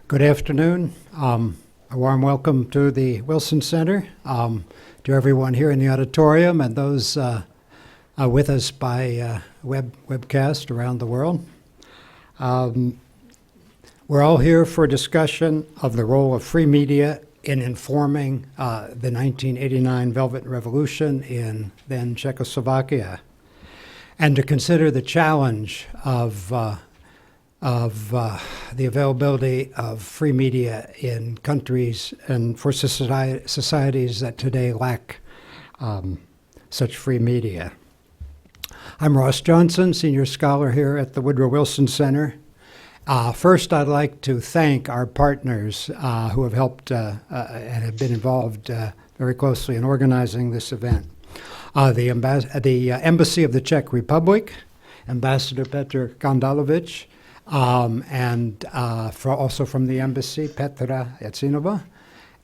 Good afternoon. A warm welcome to the Wilson Center, to everyone here in the auditorium and those with us by webcast around the world. We're all here for a discussion of the role of free media in informing the 1989 Velvet Revolution in then Czechoslovakia, and to consider the challenge of the availability of free media in countries and for societies that today lack such free media. I'm Ross Johnson, Senior Scholar here at the Woodrow Wilson Center. First, I'd like to thank our partners who have helped and have been involved very closely in organizing this event. The Embassy of the Czech Republic, Ambassador Petr Kandalovic, and also from the embassy, Petra Yatsinova,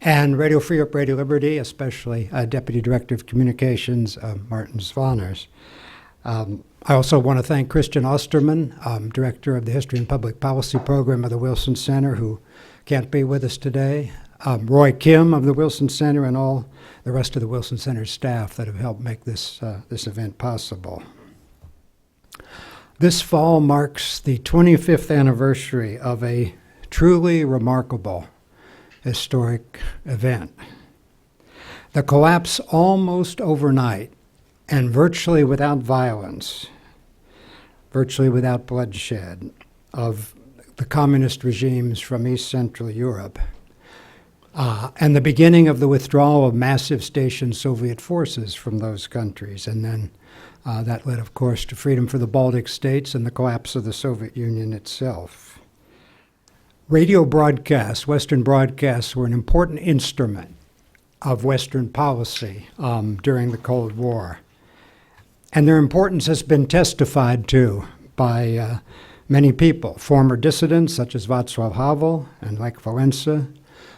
and Radio Free Europe, Radio Liberty, especially Deputy Director of Communications, Martin Svaners. I also want to thank Christian Osterman, Director of the History and Public Policy Program of the Wilson Center, who can't be with us today, Roy Kim of the Wilson Center, and all the rest of the Wilson Center staff that have helped make this event possible. This fall marks the 25th anniversary of a truly remarkable historic event. The collapse almost overnight and virtually without violence, virtually without bloodshed, of the communist regimes from East Central Europe, and the beginning of the withdrawal of massive stationed Soviet forces from those countries, and then that led, of course, to freedom for the Baltic states and the collapse of the Soviet Union itself. Radio broadcasts, Western broadcasts, were an important instrument of Western policy during the Cold War. And their importance has been testified to by many people, former dissidents such as Vaclav Havel and Lech Walesa,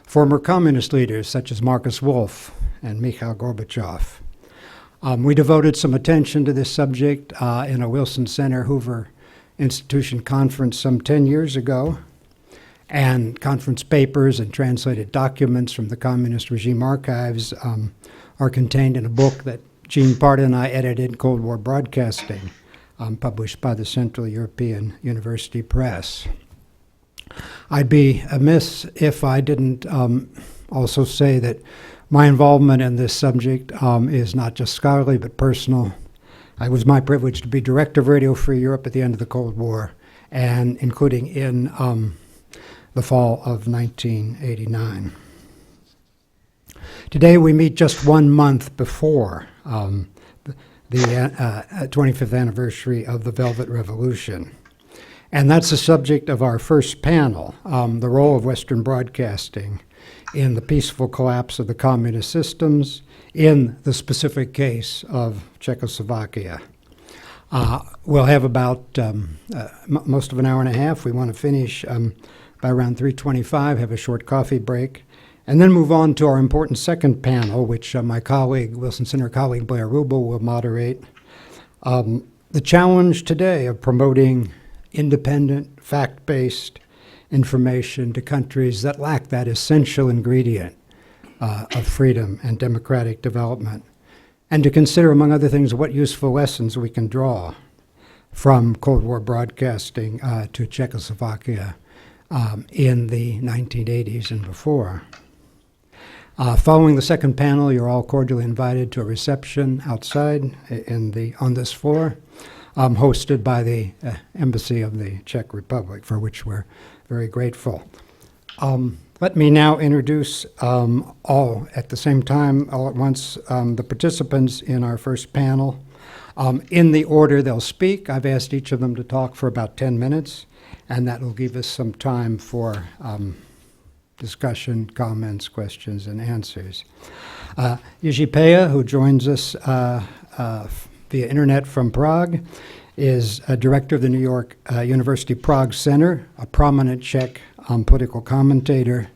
former communist leaders such as Marcus Wolf and Mikhail Gorbachev. We devoted some attention to this subject in a Wilson Center Hoover Institution conference some 10 years ago, and conference papers and translated documents from the communist regime archives are contained in a book that Gene Parda and I edited, Cold War Broadcasting, published by the Central European University Press. I'd be amiss if I didn't also say that my involvement in this subject is not just scholarly but personal. It was my privilege to be director of Radio Free Europe at the end of the Cold War, and including in the fall of 1989. Today we meet just 1 month before the 25th anniversary of the Velvet Revolution. And that's the subject of our first panel, the role of Western broadcasting in the peaceful collapse of the communist systems in the specific case of Czechoslovakia. We'll have about most of an hour and a half. We want to finish by around 3:25, have a short coffee break, and then move on to our important second panel, which my colleague, Wilson Center colleague Blair Rubel, will moderate. The challenge today of promoting independent, fact-based information to countries that lack that essential ingredient of freedom and democratic development, and to consider, among other things, what useful lessons we can draw from Cold War broadcasting to Czechoslovakia in the 1980s and before. Following the second panel, you're all cordially invited to a reception outside on this floor, hosted by the Embassy of the Czech Republic, for which we're very grateful. Let me now introduce all at the same time, all at once, the participants in our first panel. In the order they'll speak, I've asked each of them to talk for about 10 minutes, and that will give us some time for discussion, comments, questions, and answers. Jiří Peja, who joins us via internet from Prague, is a director of the New York University Prague Center, a prominent Czech political commentator.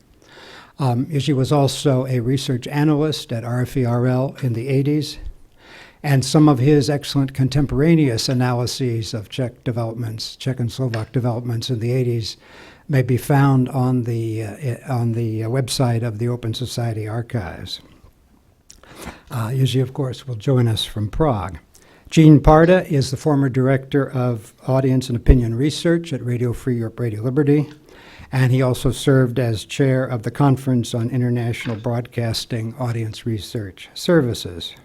Jiří was also a research analyst at RFE-RL in the 80s, and some of his excellent contemporaneous analyses of Czech developments, Czech and Slovak developments in the 80s, may be found on the website of the Open Society Archives. Izzy, of course, will join us from Prague. Jean Parda is the former Director of Audience and Opinion Research at Radio Free Europe, Radio Liberty, and he also served as chair of the Conference on International Broadcasting Audience Research Services.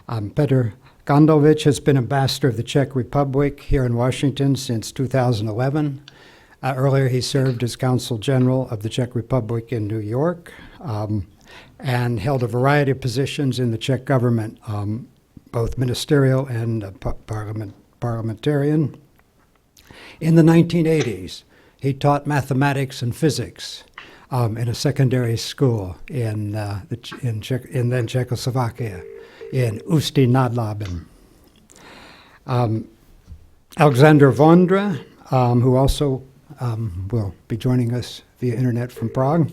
Petr Gondovic has been ambassador of the Czech Republic here in Washington since 2011. Earlier, he served as Consul General of the Czech Republic in New York and held a variety of positions in the Czech government, both ministerial and parliamentarian. In the 1980s, he taught mathematics and physics in a secondary school in then Czechoslovakia, in Ústí nad Labem. Alexander Vondra, who also will be joining us via internet from Prague,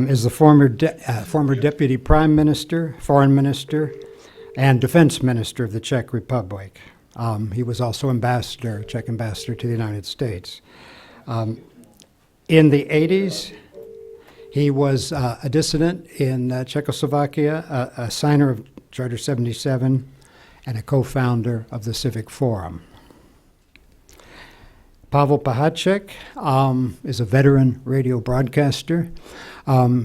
is the former Deputy Prime Minister, Foreign Minister, and Defense Minister of the Czech Republic. He was also Czech ambassador to the United States. In the 80s, he was a dissident in Czechoslovakia, a signer of Charter 77, and a co-founder of the Civic Forum. Pavel Pahacek is a veteran radio broadcaster.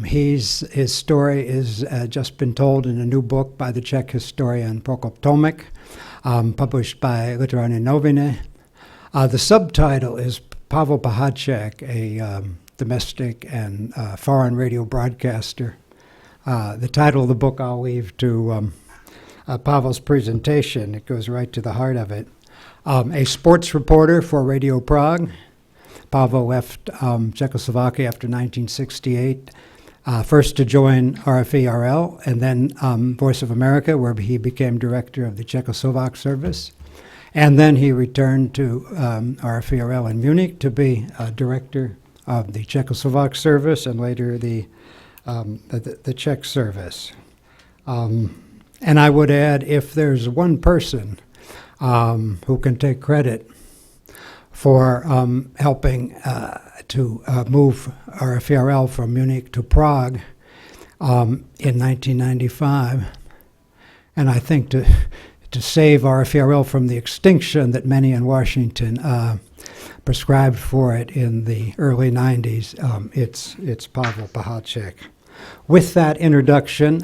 His story is just been told in a new book by the Czech historian Prokop Tomek, published by Literárne noviny. The subtitle is Pavel Pahacek, a domestic and foreign radio broadcaster. The title of the book I'll leave to Pavel's presentation. It goes right to the heart of it. A sports reporter for Radio Prague. Pavel left Czechoslovakia after 1968, first to join RFE-RL and then Voice of America, where he became director of the Czechoslovak service. And then he returned to RFE-RL in Munich to be director of the Czechoslovak service and later the Czech service. And I would add, if there's one person who can take credit for helping to move RFE-RL from Munich to Prague in 1995, and I think to save RFE-RL from the extinction that many in Washington prescribed for it in the early 90s, it's Pavel Pahacek. With that introduction,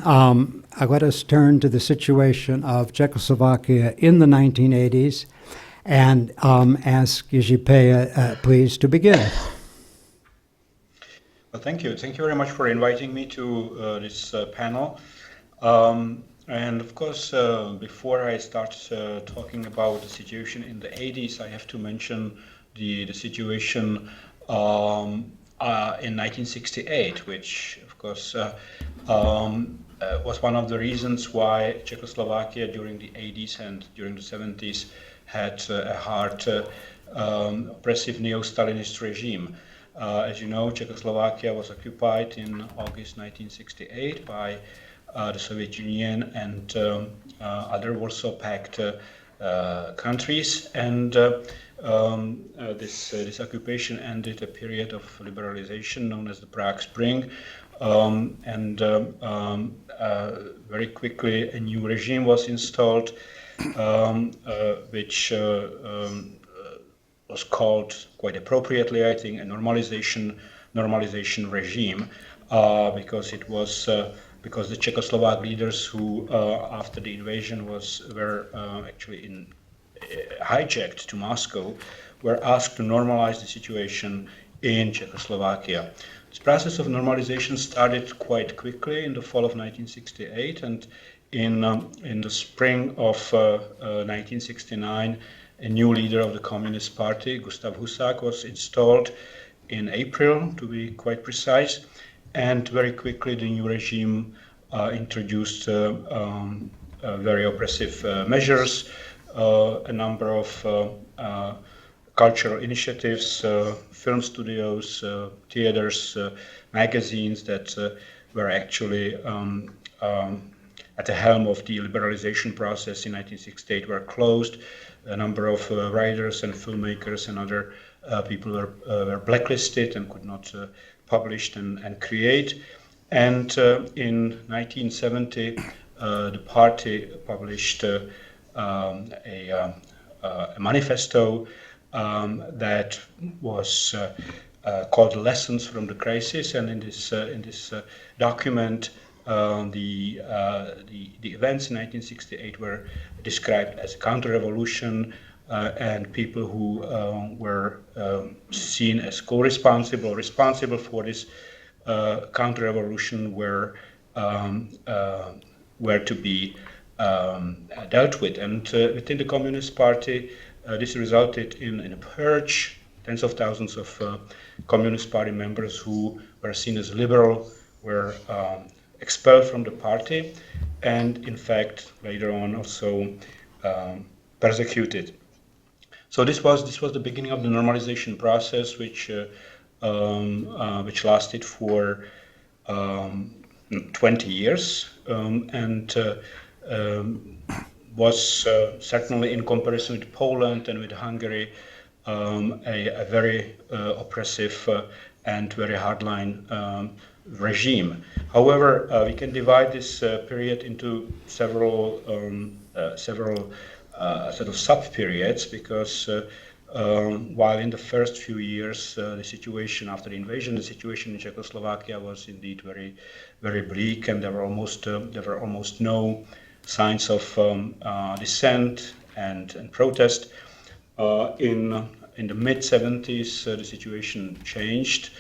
let us turn to the situation of Czechoslovakia in the 1980s and ask Jiří Peja, please, to begin. Well, thank you. Thank you very much for inviting me to this panel. And of course, before I start talking about the situation in the 80s, I have to mention the situation in 1968, which of course was one of the reasons why Czechoslovakia during the 80s and during the 70s had a hard, oppressive neo-Stalinist regime. As you know, Czechoslovakia was occupied in August 1968 by the Soviet Union and other Warsaw Pact countries, and this occupation ended a period of liberalization known as the Prague Spring, and very quickly a new regime was installed, which was called, quite appropriately, I think, a normalization regime, because it was because the Czechoslovak leaders who, after the invasion, were actually hijacked to Moscow, were asked to normalize the situation in Czechoslovakia. This process of normalization started quite quickly in the fall of 1968, and in the spring of 1969, a new leader of the Communist Party, Gustav Husak, was installed in April, to be quite precise, and very quickly the new regime introduced very oppressive measures, a number of cultural initiatives, film studios, theaters, magazines that were actually at the helm of the liberalization process in 1968 were closed. A number of writers and filmmakers and other people were blacklisted and could not publish and create. And in 1970, the party published a manifesto that was called "Lessons from the Crisis," and in this document, the events in 1968 were described as a counter-revolution, and people who were seen as co-responsible or responsible for this counter-revolution were to be dealt with. And within the Communist Party, this resulted in a purge. Tens of thousands of Communist Party members who were seen as liberal were expelled from the party, and in fact later on also persecuted. So this was the beginning of the normalization process, which lasted for 20 years and was certainly, in comparison with Poland and with Hungary, a very oppressive and very hardline regime. However, we can divide this period into several sort of sub-periods, because while in the first few years the situation after the invasion, the situation in Czechoslovakia was indeed very, very bleak, and there were almost no signs of dissent and protest. In the mid-70s, the situation changed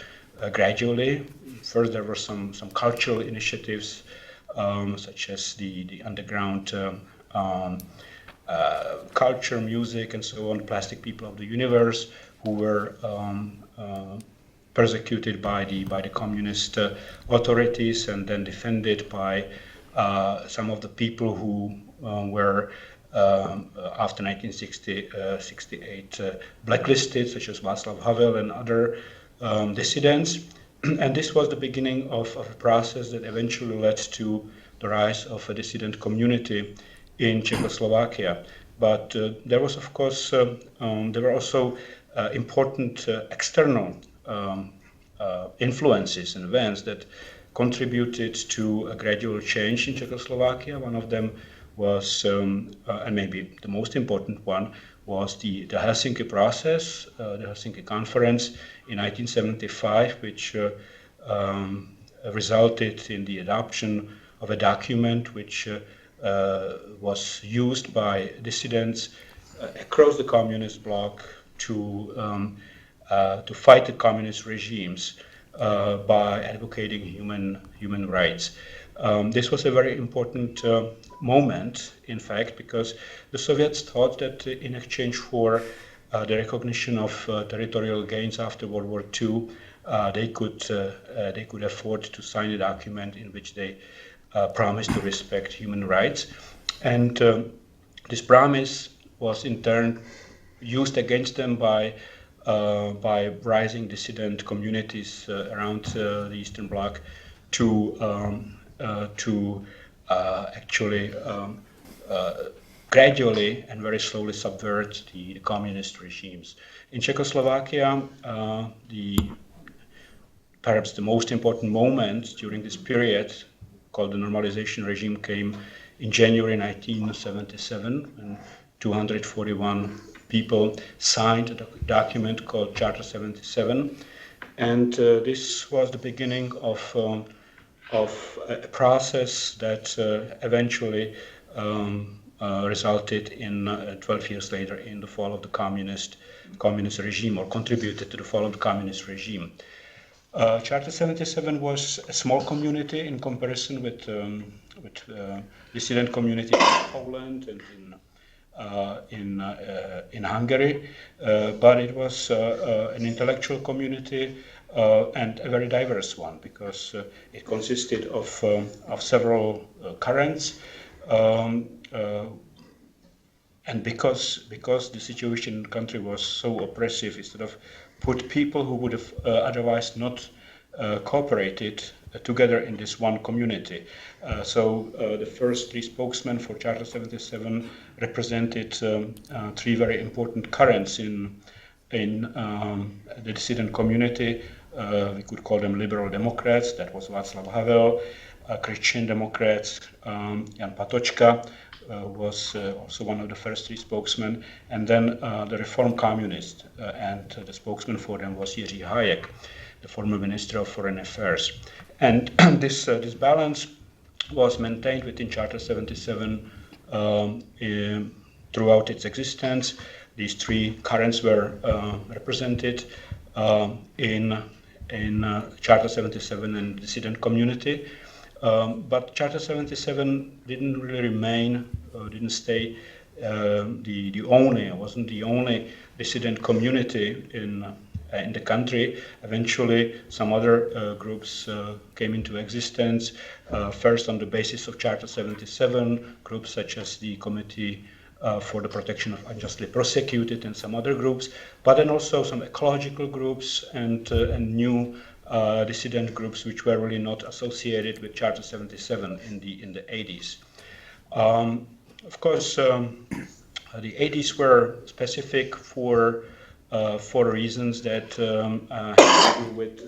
gradually. First, there were some cultural initiatives, such as the underground culture, music, and so on, Plastic People of the Universe, who were persecuted by the communist authorities and then defended by some of the people who were after 1968 blacklisted, such as Vaclav Havel and other dissidents. And this was the beginning of a process that eventually led to the rise of a dissident community in Czechoslovakia. But there was, of course, there were also important external influences and events that contributed to a gradual change in Czechoslovakia. One of them was, and maybe the most important one, was the Helsinki process, the Helsinki Conference in 1975, which resulted in the adoption of a document which was used by dissidents across the communist bloc to fight the communist regimes by advocating human rights. This was a very important moment, in fact, because the Soviets thought that in exchange for the recognition of territorial gains after World War II, they could afford to sign a document in which they promised to respect human rights. And this promise was in turn used against them by rising dissident communities around the Eastern Bloc to actually gradually and very slowly subvert the communist regimes. In Czechoslovakia, perhaps the most important moment during this period, called the normalization regime, came in January 1977, when 241 people signed a document called Charter 77, and this was the beginning of a process that eventually resulted in 12 years later in the fall of the communist regime, or contributed to the fall of the communist regime. Charter 77 was a small community in comparison with dissident community in Poland and in Hungary, but it was an intellectual community and a very diverse one, because it consisted of several currents, and because the situation in the country was so oppressive, instead of put people who would have otherwise not cooperated together in this one community. So the first three spokesmen for Charter 77 represented three very important currents in in the dissident community. We could call them liberal Democrats. That was Vaclav Havel. Christian Democrats, Jan Patočka was also one of the first three spokesmen, and then the Reform Communists, and the spokesman for them was Jiří Hájek, the former Minister of Foreign Affairs. And this balance was maintained within Charter 77 throughout its existence. These three currents were represented in Charter 77 and dissident community. But Charter 77 didn't really remain, didn't stay wasn't the only dissident community in the country. Eventually, some other groups came into existence, first on the basis of Charter 77, groups such as the Committee for the Protection of Unjustly Prosecuted and some other groups, but then also some ecological groups and new dissident groups which were really not associated with Charter 77 in the 80s. Of course, the 80s were specific for reasons that have to do with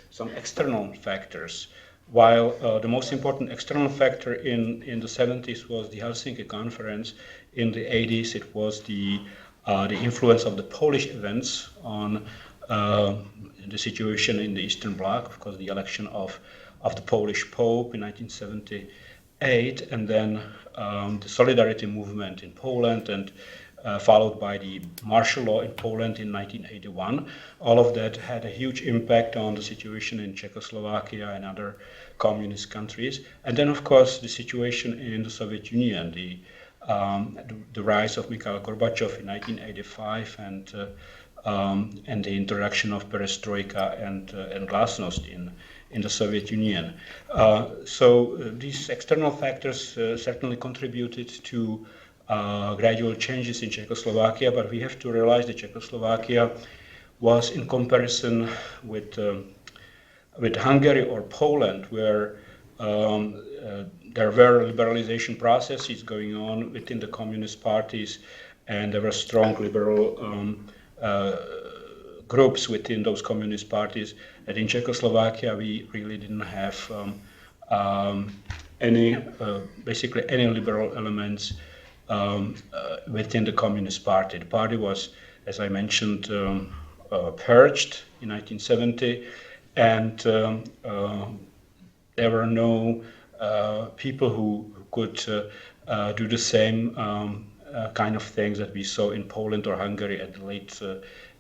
some external factors. While the most important external factor in the 70s was the Helsinki Conference, in the 80s it was the influence of the Polish events on the situation in the Eastern Bloc, of course, the election of the Polish Pope in 1978, and then the Solidarity movement in Poland, and followed by the martial law in Poland in 1981. All of that had a huge impact on the situation in Czechoslovakia and other communist countries. And then, of course, the situation in the Soviet Union, the rise of Mikhail Gorbachev in 1985, and the introduction of perestroika and glasnost in the Soviet Union. So these external factors certainly contributed to gradual changes in Czechoslovakia, but we have to realize that Czechoslovakia was, in comparison with Hungary or Poland, where there were liberalization processes going on within the communist parties, and there were strong liberal groups within those communist parties. And in Czechoslovakia, we really didn't have basically any liberal elements within the Communist Party. The party was, as I mentioned, purged in 1970, and there were no people who could do the same kind of things that we saw in Poland or Hungary at the late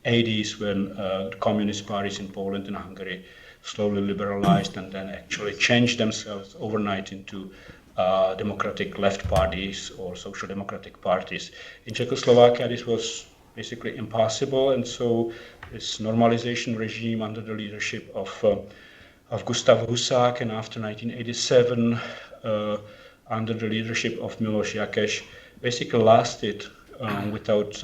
80s, when the communist parties in Poland and Hungary slowly liberalized and then actually changed themselves overnight into democratic left parties or social democratic parties. In Czechoslovakia, this was basically impossible, and so this normalization regime under the leadership of Gustav Husák, and after 1987 under the leadership of Miloš Jakeš, basically lasted without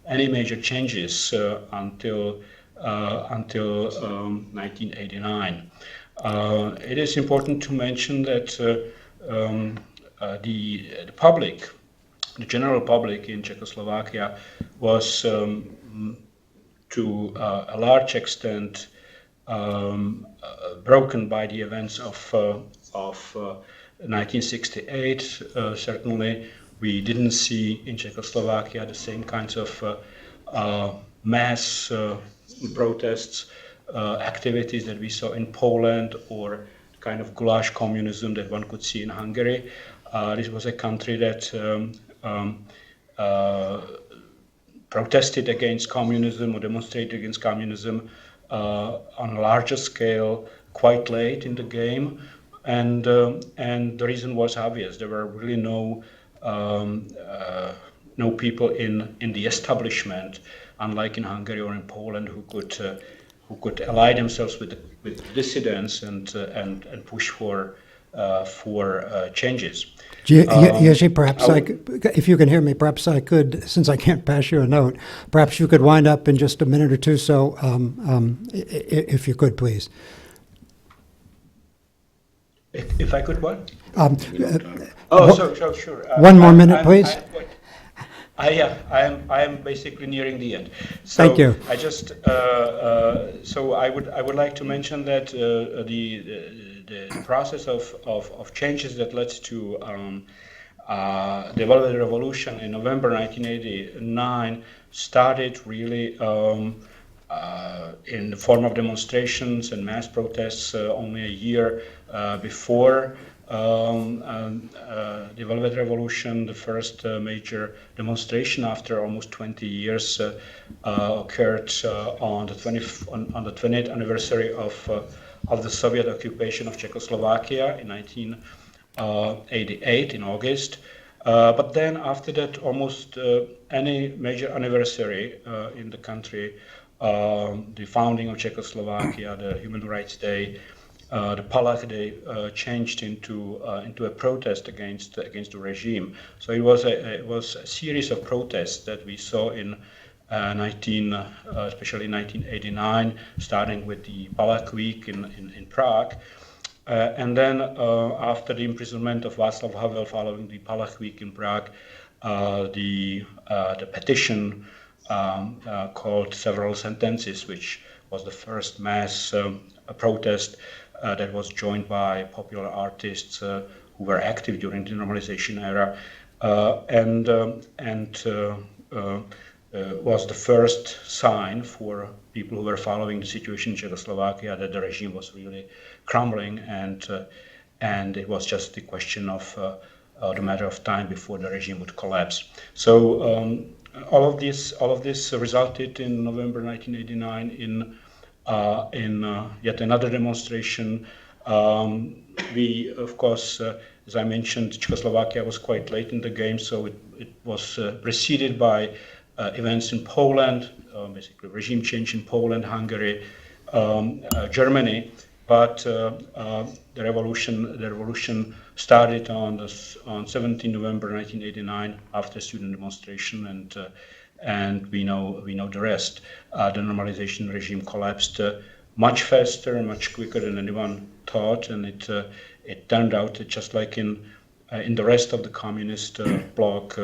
any major changes until 1989. It is important to mention that the public, the general public in Czechoslovakia, was to a large extent broken by the events of 1968. Certainly, we didn't see in Czechoslovakia the same kinds of mass protests, activities that we saw in Poland, or kind of goulash communism that one could see in Hungary. This was a country that protested against communism or demonstrated against communism on a larger scale quite late in the game, and the reason was obvious. There were really no people in the establishment, unlike in Hungary or in Poland, who could ally themselves with dissidents and push for changes. Jiří, perhaps if you can hear me, perhaps I could, since I can't pass you a note, perhaps you could wind up in just a minute or two. So, if you could, please. If I could, what? Sure. One more minute, please. I am basically nearing the end. So Thank you. I just so I would like to mention that the process of changes that led to the Velvet Revolution in November 1989 started really in the form of demonstrations and mass protests only a year before the Velvet Revolution. The first major demonstration after almost 20 years occurred on the 20th anniversary of the Soviet occupation of Czechoslovakia in 1988 in August. But then after that, almost any major anniversary in the country, the founding of Czechoslovakia, the Human Rights Day, the Palach Day, changed into a protest against the regime. So it was a series of protests that we saw in especially 1989, starting with the Palach Week in Prague. And then after the imprisonment of Vaclav Havel following the Palach Week in Prague, the petition called Several Sentences, which was the first mass protest that was joined by popular artists who were active during the normalization era, and was the first sign for people who were following the situation in Czechoslovakia that the regime was really crumbling, and it was just the question of the matter of time before the regime would collapse. So all of this resulted in November 1989 in yet another demonstration. We, of course, as I mentioned, Czechoslovakia was quite late in the game, so it was preceded by events in Poland, basically regime change in Poland, Hungary, Germany. But the revolution started on 17 November 1989 after a student demonstration, and we know the rest. The normalization regime collapsed much faster and much quicker than anyone thought, and it turned out that just like in the rest of the communist bloc,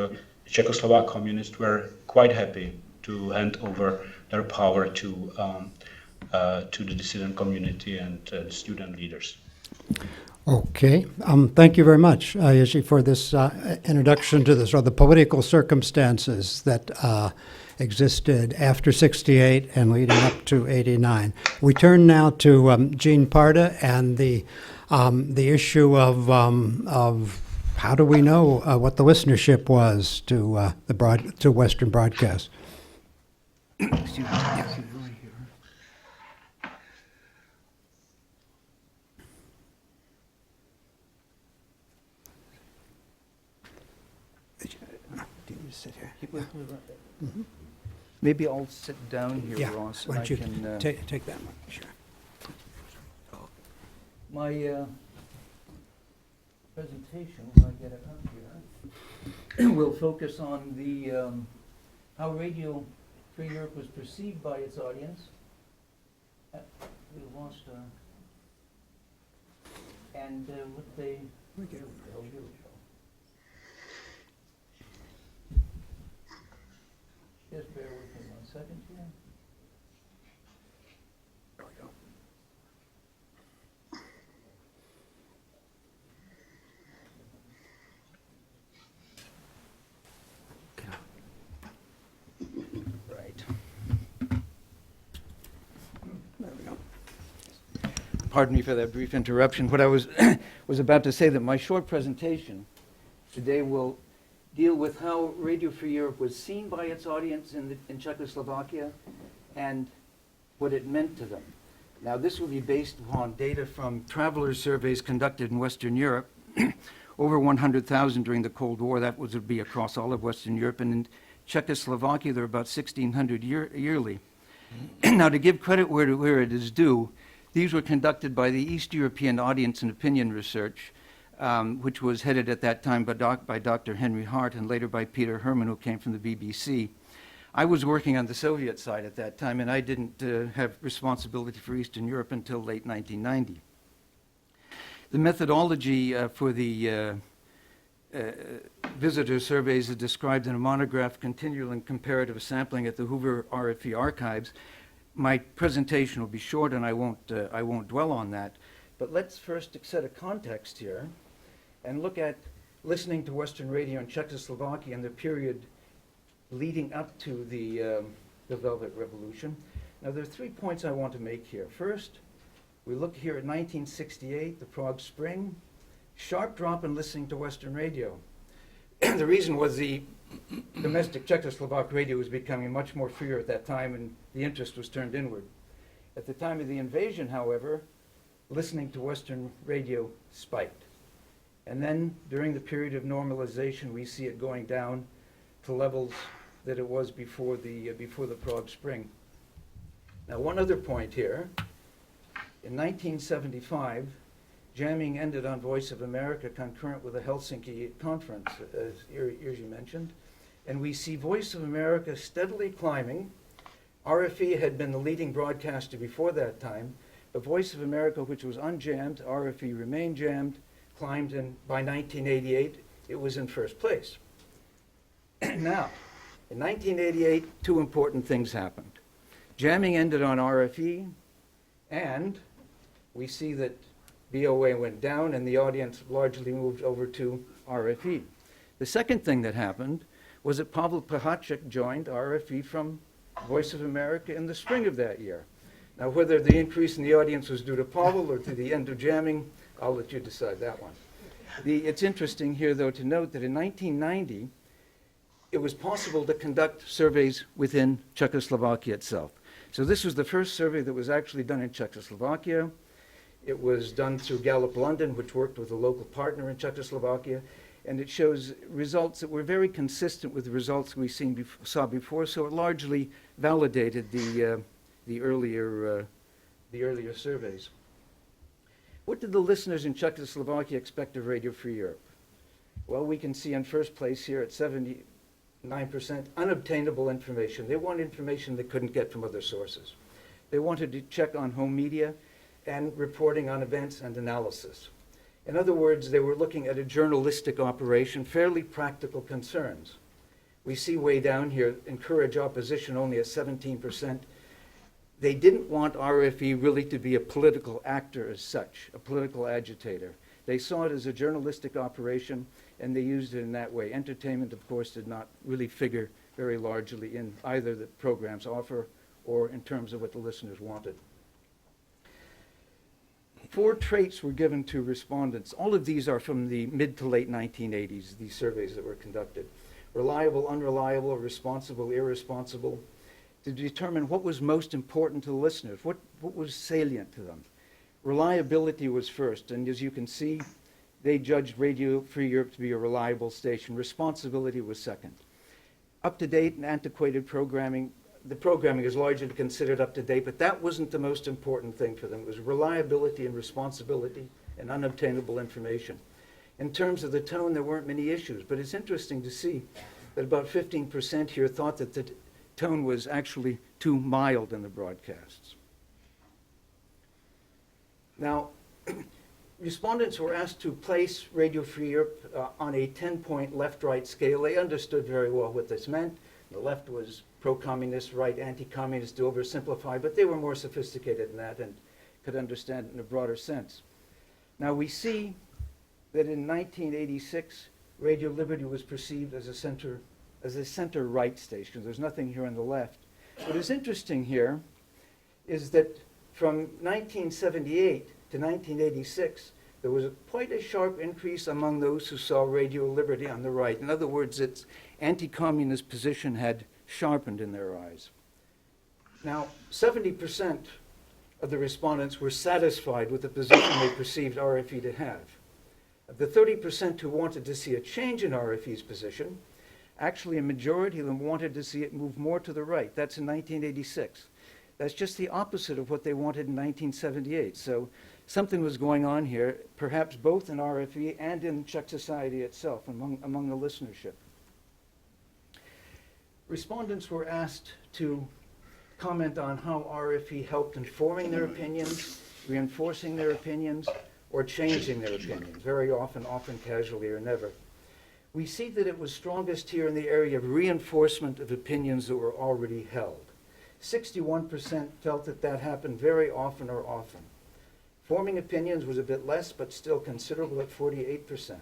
Czechoslovak communists were quite happy to hand over their power to the dissident community and student leaders. Okay. Thank you very much, Jiří, for this introduction to the political circumstances that existed after 68 and leading up to 89. We turn now to Jean Parda and the issue of how do we know what the listenership was to to Western broadcast. Excuse me. Yeah. Do you sit here? Mm-hmm. Maybe I'll sit down here, Yeah. Ross, Why and I don't you can. take that one? Sure. My presentation, when I get it up here, will focus on the how Radio Free Europe was perceived by its audience. We lost and what they. We get Oh, here we go. Just bear with me 1 second here. There we go. Right. There we go. Pardon me for that brief interruption. What I was was about to say that my short presentation today will deal with how Radio Free Europe was seen by its audience in Czechoslovakia and what it meant to them. Now, this will be based upon data from traveler surveys conducted in Western Europe, over 100,000 during the Cold War. That would be across all of Western Europe. And in Czechoslovakia, there are about 1,600 yearly. Now, to give credit where it is due, these were conducted by the East European Audience and Opinion Research, which was headed at that time by Dr. Henry Hart and later by Peter Herman, who came from the BBC. I was working on the Soviet side at that time, and I didn't have responsibility for Eastern Europe until late 1990. The methodology for the visitor surveys as described in a monograph, Continual and Comparative Sampling at the Hoover RFE Archives. My presentation will be short and I won't dwell on that. But let's first set a context here and look at listening to Western radio in Czechoslovakia in the period leading up to the Velvet Revolution. Now, there are 3 points I want to make here. First, we look here at 1968, the Prague Spring, sharp drop in listening to Western radio. The reason was the domestic Czechoslovak radio was becoming much more freer at that time, and the interest was turned inward. At the time of the invasion, however, listening to Western radio spiked. And then, during the period of normalization, we see it going down to levels that it was before the Prague Spring. Now, one other point here. In 1975, jamming ended on Voice of America concurrent with the Helsinki conference, as Irji mentioned. And we see Voice of America steadily climbing. RFE had been the leading broadcaster before that time, but Voice of America, which was unjammed, RFE remained jammed, climbed, and by 1988, it was in first place. Now, in 1988, 2 important things happened. Jamming ended on RFE, and we see that BOA went down and the audience largely moved over to RFE. The second thing that happened was that Pavel Pahacek joined RFE from Voice of America in the spring of that year. Now, whether the increase in the audience was due to Pavel or to the end of jamming, I'll let you decide that one. It's interesting here, though, to note that in 1990, it was possible to conduct surveys within Czechoslovakia itself. So this was the first survey that was actually done in Czechoslovakia. It was done through Gallup London, which worked with a local partner in Czechoslovakia, and it shows results that were very consistent with the results we saw before, so it largely validated the earlier surveys. What did the listeners in Czechoslovakia expect of Radio Free Europe? Well, we can see in first place here at 79% unobtainable information. They want information they couldn't get from other sources. They wanted to check on home media and reporting on events and analysis. In other words, they were looking at a journalistic operation, fairly practical concerns. We see way down here, encourage opposition only at 17%. They didn't want RFE really to be a political actor as such, a political agitator. They saw it as a journalistic operation, and they used it in that way. Entertainment, of course, did not really figure very largely in either the programs offer or in terms of what the listeners wanted. 4 traits were given to respondents. All of these are from the mid to late 1980s, these surveys that were conducted. Reliable, unreliable, responsible, irresponsible, to determine what was most important to the listeners, what was salient to them. Reliability was first, and as you can see, they judged Radio Free Europe to be a reliable station. Responsibility was second. Up-to-date and antiquated programming, the programming is largely considered up-to-date, but that wasn't the most important thing for them. It was reliability and responsibility and unobtainable information. In terms of the tone, there weren't many issues, but it's interesting to see that about 15% here thought that the tone was actually too mild in the broadcasts. Now, respondents were asked to place Radio Free Europe on a 10-point left-right scale. They understood very well what this meant. The left was pro-communist, right anti-communist, to oversimplify, but they were more sophisticated than that and could understand it in a broader sense. Now, we see that in 1986, Radio Liberty was perceived as a center-right station. There's nothing here on the left. What is interesting here is that from 1978 to 1986, there was quite a sharp increase among those who saw Radio Liberty on the right. In other words, its anti-communist position had sharpened in their eyes. Now, 70% of the respondents were satisfied with the position they perceived RFE to have. Of the 30% who wanted to see a change in RFE's position, actually a majority of them wanted to see it move more to the right. That's in 1986. That's just the opposite of what they wanted in 1978. So something was going on here, perhaps both in RFE and in Czech society itself, among the listenership. Respondents were asked to comment on how RFE helped informing their opinions, reinforcing their opinions, or changing their opinions, very often casually or never. We see that it was strongest here in the area of reinforcement of opinions that were already held. 61% felt that that happened very often or often. Forming opinions was a bit less, but still considerable at 48%.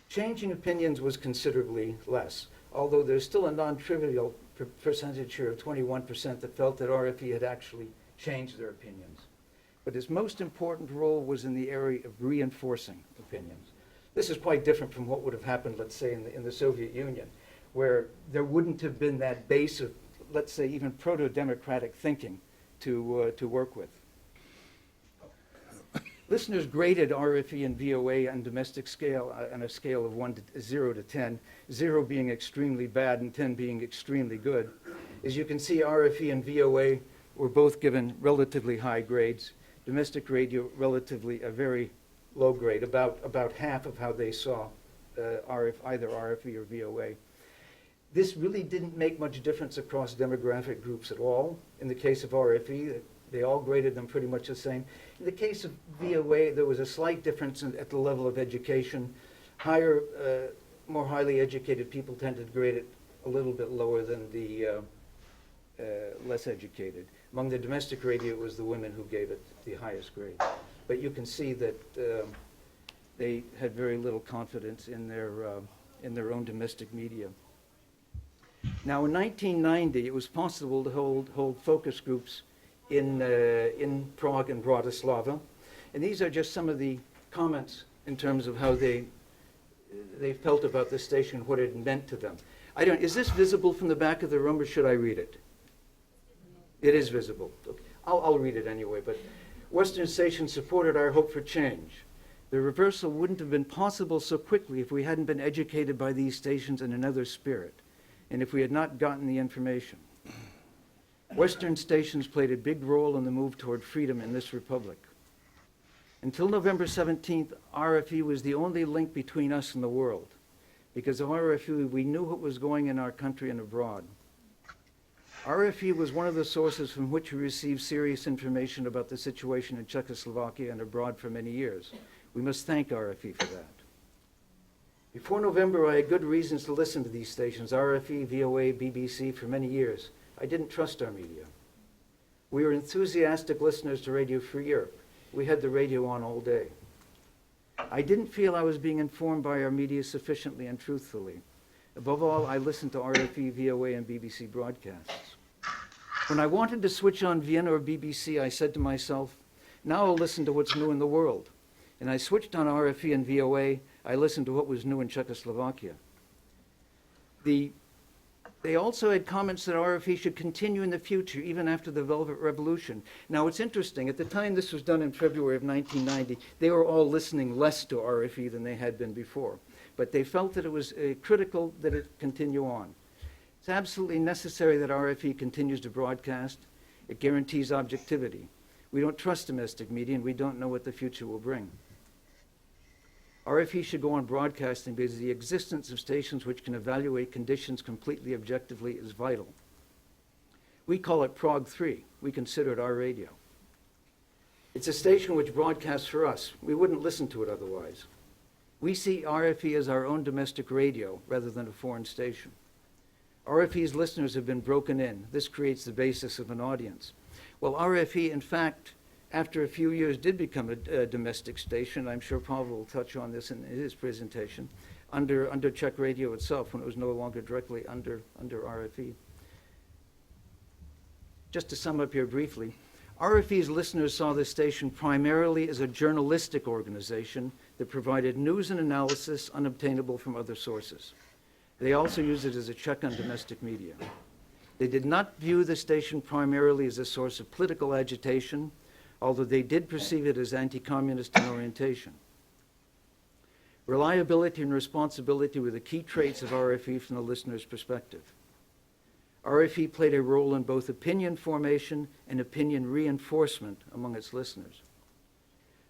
Changing opinions was considerably less, although there's still a non-trivial percentage here of 21% that felt that RFE had actually changed their opinions. But its most important role was in the area of reinforcing opinions. This is quite different from what would have happened, let's say, in the Soviet Union, where there wouldn't have been that base of, let's say, even proto-democratic thinking to work with. Listeners graded RFE and VOA on domestic scale, on a scale of 0 to 10, 0 being extremely bad and 10 being extremely good. As you can see, RFE and VOA were both given relatively high grades. Domestic radio, relatively a very low grade, about half of how they saw either RFE or VOA. This really didn't make much difference across demographic groups at all. In the case of RFE, they all graded them pretty much the same. In the case of VOA, there was a slight difference at the level of education. Higher, more highly educated people tended to grade it a little bit lower than the less educated. Among the domestic radio, it was the women who gave it the highest grade. But you can see that they had very little confidence in their own domestic media. Now, in 1990, it was possible to hold focus groups in Prague and Bratislava, and these are just some of the comments in terms of how they felt about the station, what it meant to them. Is this visible from the back of the room, or should I read it? It is visible. Okay. I'll read it anyway. But Western stations supported our hope for change. The reversal wouldn't have been possible so quickly if we hadn't been educated by these stations in another spirit, and if we had not gotten the information. Western stations played a big role in the move toward freedom in this republic. Until November 17th, RFE was the only link between us and the world. Because of RFE, we knew what was going in our country and abroad. RFE was one of the sources from which we received serious information about the situation in Czechoslovakia and abroad for many years. We must thank RFE for that. Before November, I had good reasons to listen to these stations, RFE, VOA, BBC, for many years. I didn't trust our media. We were enthusiastic listeners to Radio Free Europe. We had the radio on all day. I didn't feel I was being informed by our media sufficiently and truthfully. Above all, I listened to RFE, VOA, and BBC broadcasts. When I wanted to switch on Vienna or BBC, I said to myself, now I'll listen to what's new in the world. And I switched on RFE and VOA. I listened to what was new in Czechoslovakia. They also had comments that RFE should continue in the future, even after the Velvet Revolution. Now, it's interesting. At the time this was done in February of 1990, they were all listening less to RFE than they had been before. But they felt that it was critical that it continue on. It's absolutely necessary that RFE continues to broadcast. It guarantees objectivity. We don't trust domestic media, and we don't know what the future will bring. RFE should go on broadcasting because the existence of stations which can evaluate conditions completely objectively is vital. We call it Prague 3. We consider it our radio. It's a station which broadcasts for us. We wouldn't listen to it otherwise. We see RFE as our own domestic radio rather than a foreign station. RFE's listeners have been broken in. This creates the basis of an audience. Well, RFE, in fact, after a few years did become a domestic station. I'm sure Pavel will touch on this in his presentation, under Czech radio itself, when it was no longer directly under RFE. Just to sum up here briefly, RFE's listeners saw this station primarily as a journalistic organization that provided news and analysis unobtainable from other sources. They also used it as a check on domestic media. They did not view the station primarily as a source of political agitation, although they did perceive it as anti-communist in orientation. Reliability and responsibility were the key traits of RFE from the listener's perspective. RFE played a role in both opinion formation and opinion reinforcement among its listeners.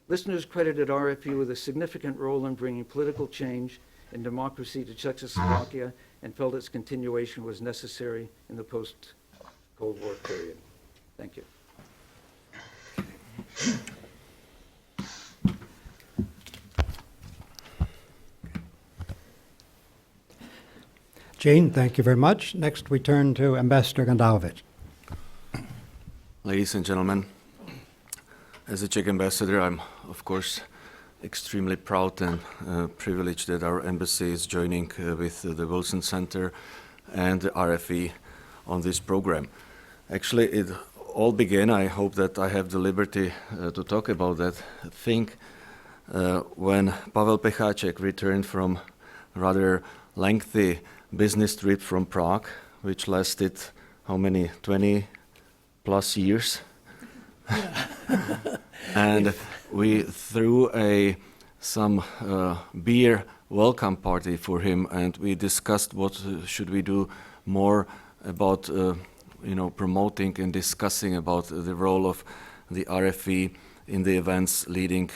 Listeners credited RFE with a significant role in bringing political change and democracy to Czechoslovakia and felt its continuation was necessary in the post-Cold War period. Thank you. Gene, thank you very much. Next, we turn to Ambassador Gandalovic. Ladies and gentlemen, as a Czech ambassador, I'm, of course, extremely proud and privileged that our embassy is joining with the Wilson Center and the RFE on this program. Actually, it all began, I hope that I have the liberty to talk about that thing, when Pavel Pecháček returned from a rather lengthy business trip from Prague, which lasted, how many, 20 plus years? And we threw some beer welcome party for him, and we discussed what should we do more about promoting and discussing about the role of the RFE in the events leading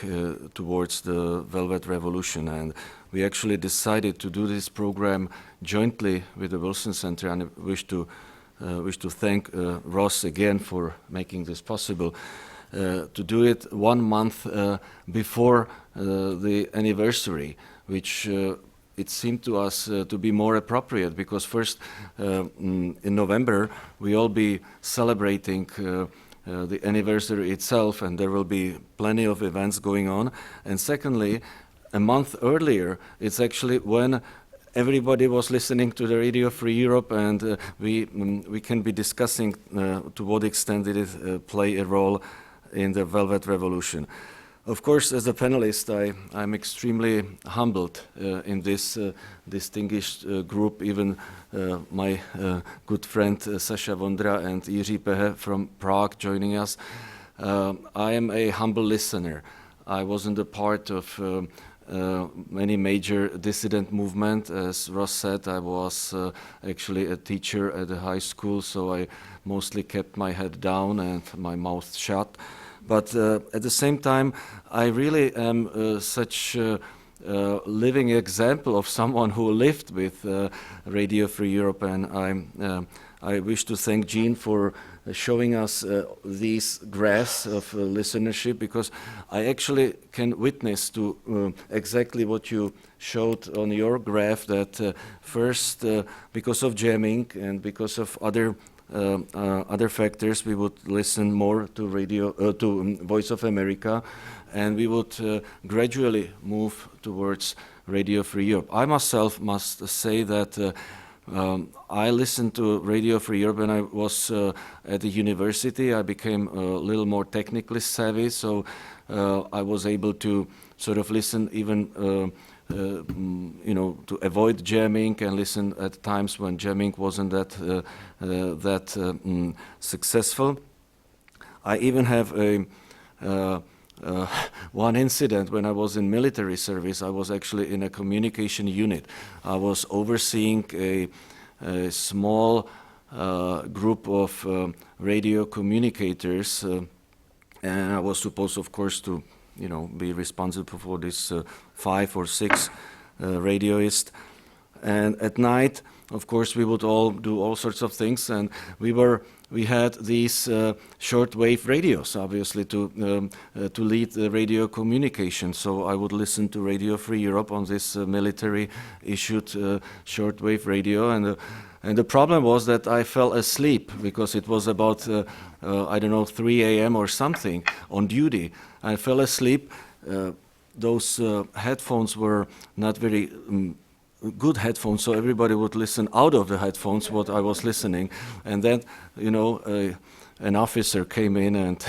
towards the Velvet Revolution. And we actually decided to do this program jointly with the Wilson Center, and I wish to thank Ross again for making this possible, to do it 1 month before the anniversary, which it seemed to us to be more appropriate, because first, in November, we all be celebrating the anniversary itself, and there will be plenty of events going on. And secondly, a month earlier, it's actually when everybody was listening to the Radio Free Europe, and we can be discussing to what extent did it play a role in the Velvet Revolution. Of course, as a panelist, I'm extremely humbled in this distinguished group, even my good friend Sasha Vondra and Jiří Pehe from Prague joining us. I am a humble listener. I wasn't a part of many major dissident movement. As Ross said, I was actually a teacher at a high school, so I mostly kept my head down and my mouth shut. But at the same time, I really am such a living example of someone who lived with Radio Free Europe, and I wish to thank Jean for showing us these graphs of listenership, because I actually can witness to exactly what you showed on your graph, that first, because of jamming and because of other factors, we would listen more to Voice of America, and we would gradually move towards Radio Free Europe. I myself must say that I listened to Radio Free Europe when I was at the university. I became a little more technically savvy, so I was able to sort of listen even to avoid jamming, and listen at times when jamming wasn't that successful. I even have one incident when I was in military service. I was actually in a communication unit. I was overseeing a small group of radio communicators, and I was supposed, of course, to be responsible for this 5 or 6 radioists. And at night, of course, we would all do all sorts of things, and we had these shortwave radios, obviously, to lead the radio communication. So I would listen to Radio Free Europe on this military-issued shortwave radio, and the problem was that I fell asleep because it was about 3 a.m. or something on duty. I fell asleep. Those headphones were not very good headphones, so everybody would listen out of the headphones what I was listening, and then an officer came in, and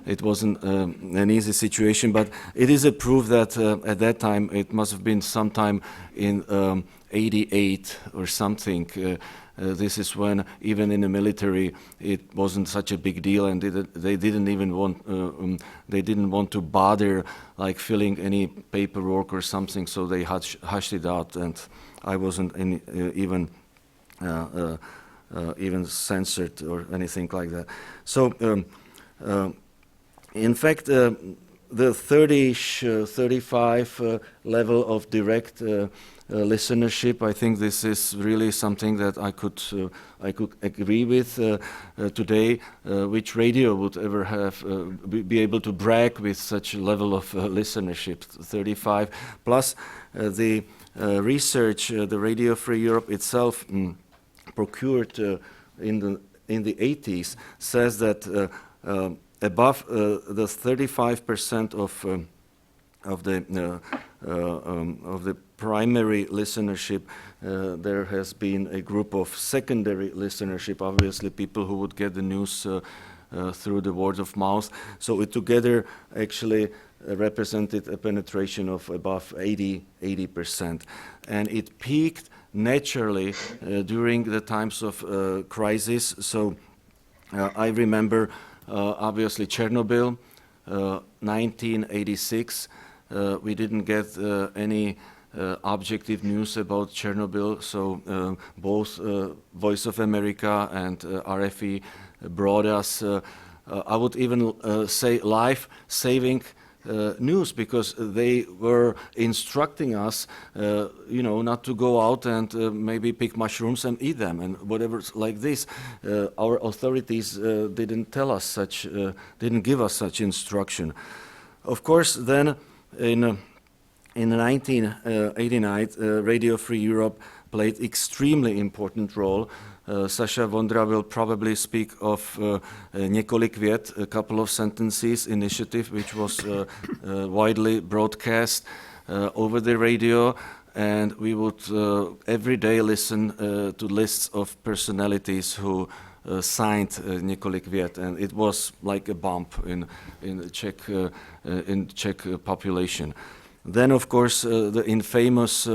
it wasn't an easy situation, but it is a proof that at that time, it must have been sometime in 88 or something. This is when, even in the military, it wasn't such a big deal, and they didn't even want to bother like filling any paperwork or something, so they hushed it out, and I wasn't even censored or anything like that. So, in fact, the 35 level of direct listenership, I think this is really something that I could agree with today. Which radio would ever have be able to brag with such a level of listenership? 35 plus the research, the Radio Free Europe itself procured in the 80s says that above the 35% of the primary listenership, there has been a group of secondary listenership, obviously people who would get the news through the word of mouth. So it together actually represented a penetration of above 80%. And it peaked naturally during the times of crisis. So I remember obviously Chernobyl, 1986. We didn't get any objective news about Chernobyl, so both Voice of America and RFE brought us, I would even say, life-saving news, because they were instructing us, not to go out and maybe pick mushrooms and eat them and whatever like this. Our authorities didn't tell us such, didn't give us such instruction. Of course, then in 1989, Radio Free Europe played extremely important role. Sasha Vondra will probably speak of několik vět, a couple of sentences initiative, which was widely broadcast over the radio, and we would every day listen to lists of personalities who signed několik vět, and it was like a bump in Czech population. Then, of course, the infamous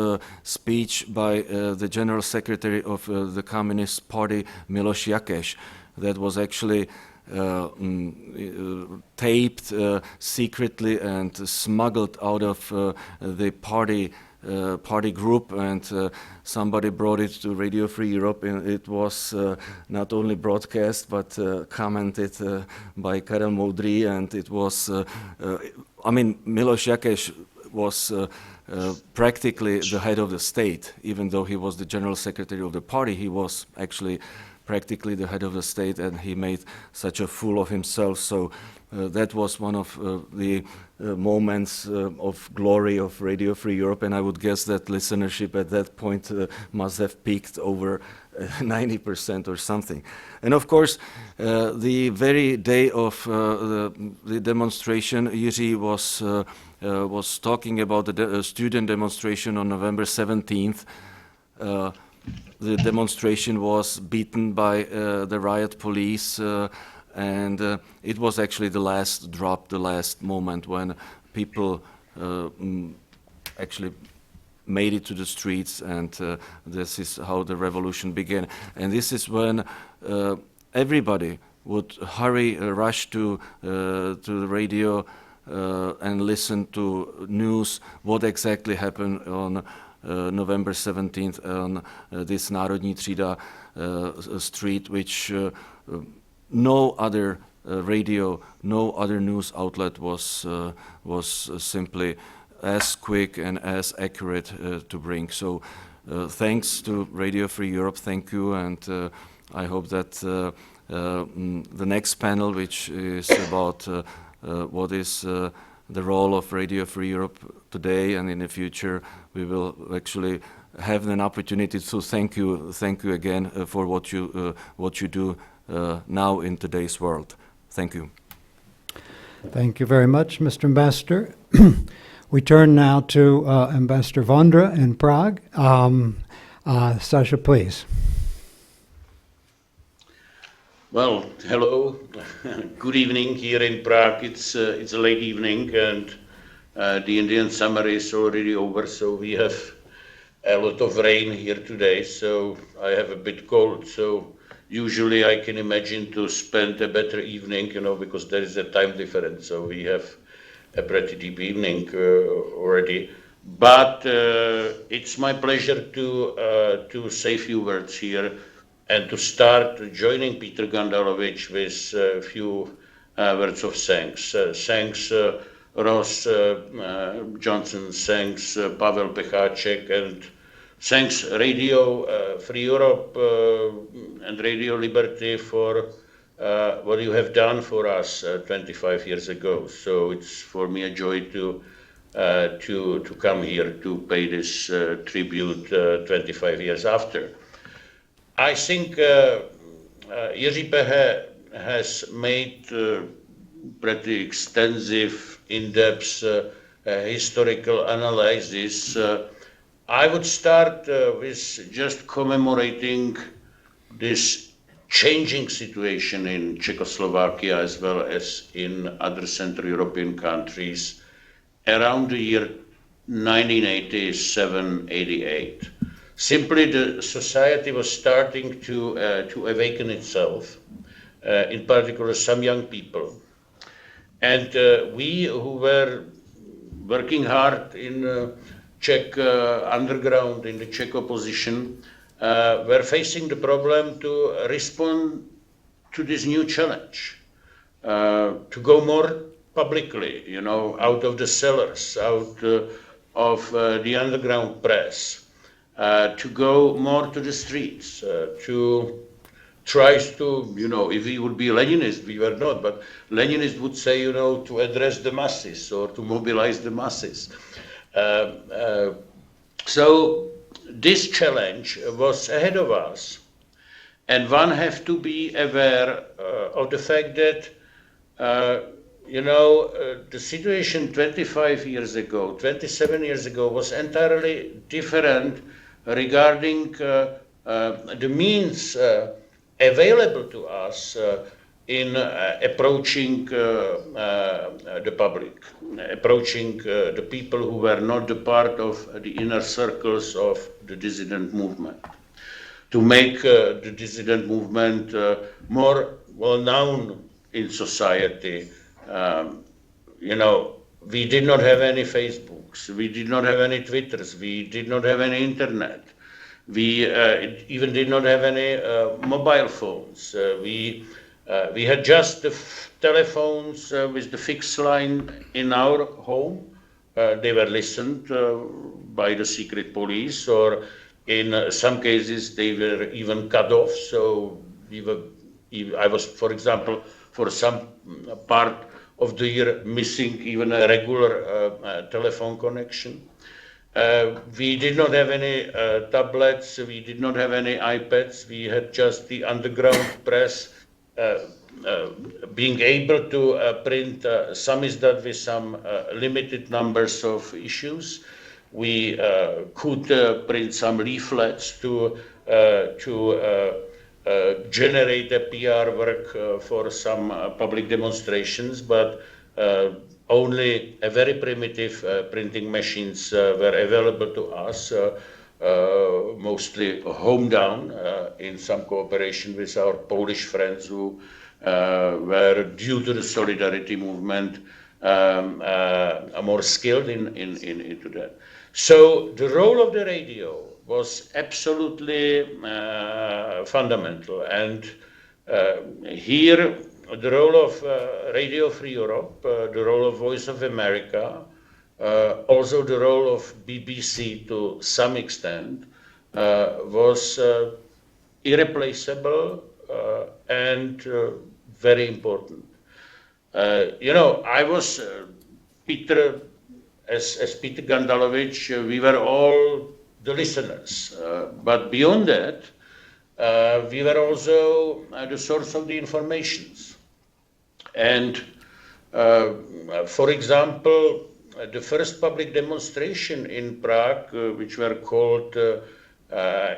speech by the General Secretary of the Communist Party, Miloš Jakeš, that was actually taped secretly and smuggled out of the party group, and somebody brought it to Radio Free Europe, and it was not only broadcast but commented by Karel Moudrý, and it was, Miloš Jakeš was practically the head of the state. Even though he was the general secretary of the party, he was actually practically the head of the state, and he made such a fool of himself. So that was one of the moments of glory of Radio Free Europe, and I would guess that listenership at that point must have peaked over 90% or something. And of course, the very day of the demonstration, Jiří was talking about the student demonstration on November 17th. The demonstration was beaten by the riot police, and it was actually the last drop, the last moment when people actually made it to the streets, and this is how the revolution began. And this is when everybody would rush to the radio and listen to news, what exactly happened on November 17th on this Národní třída street, which no other radio, no other news outlet was simply as quick and as accurate to bring. So thanks to Radio Free Europe, thank you, and I hope that the next panel, which is about what is the role of Radio Free Europe today and in the future, we will actually have an opportunity to thank you again for what you do now in today's world. Thank you. Thank you very much, Mr. Ambassador. We turn now to Ambassador Vondra in Prague. Sasha, please. Well, hello. Good evening here in Prague. It's a late evening, and the Indian summer is already over, so we have a lot of rain here today, so I have a bit cold. So usually I can imagine to spend a better evening, because there is a time difference, so we have a pretty deep evening already. But it's my pleasure to say a few words here and to start joining Peter Gandalovich with a few words of thanks. Thanks Ross Johnson, thanks Pavel Pecháček, and thanks Radio Free Europe and Radio Liberty for what you have done for us 25 years ago. So it's for me a joy to come here to pay this tribute 25 years after. I think Jiří Pehe has made pretty extensive, in-depth historical analysis. I would start with just commemorating this changing situation in Czechoslovakia as well as in other Central European countries around the year 1987-88. Simply, the society was starting to awaken itself, in particular some young people. And we who were working hard in Czech underground, in the Czech opposition, were facing the problem to respond to this new challenge, to go more publicly, you know, out of the cellars, out of the underground press, to go more to the streets, to try to, you know, if we would be Leninist, we were not, but Leninists would say, you know, to address the masses or to mobilize the masses. So this challenge was ahead of us, and one have to be aware of the fact that, you know, the situation 25 years ago, 27 years ago was entirely different regarding the means available to us in approaching the public, approaching the people who were not the part of the inner circles of the dissident movement, to make the dissident movement more well known in society. You know, we did not have any Facebooks, we did not have any Twitters, we did not have any internet, we even did not have any mobile phones. We had just the telephones with the fixed line in our home. They were listened by the secret police, or in some cases they were even cut off. So I was, for example, for some part of the year missing even a regular telephone connection. We did not have any tablets, we did not have any iPads, we had just the underground press being able to print samizdat with some limited numbers of issues. We could print some leaflets to generate a PR work for some public demonstrations, but only a very primitive printing machines were available to us, mostly home down, in some cooperation with our Polish friends who were, due to the solidarity movement, more skilled into that. So the role of the radio was absolutely fundamental, and here the role of Radio Free Europe, the role of Voice of America, also the role of BBC to some extent, was irreplaceable and very important. You know, I was Peter, as Peter Gandalovic, we were all the listeners, but beyond that, we were also the source of the informations. And for example, the first public demonstration in Prague, which were called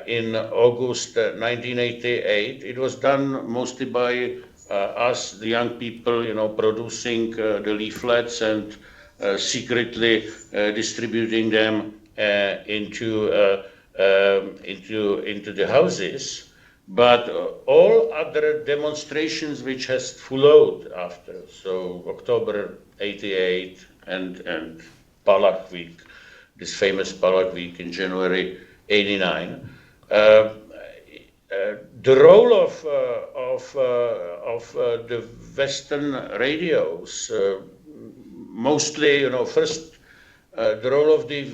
in August 1988, it was done mostly by us, the young people, you know, producing the leaflets and secretly distributing them into the houses. But all other demonstrations which has followed after, so October 88 and Palach Week, this famous Palach Week in January 89, the role of the Western radios mostly, first the role of the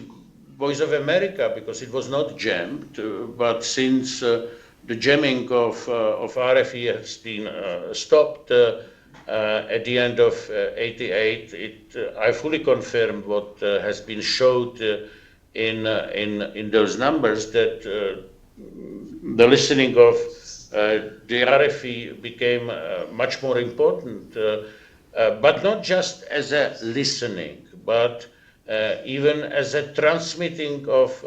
Voice of America, because it was not jammed, but since the jamming of RFE has been stopped at the end of '88, I fully confirmed what has been showed in those numbers, that the listening of the RFE became much more important, but not just as a listening, but even as a transmitting of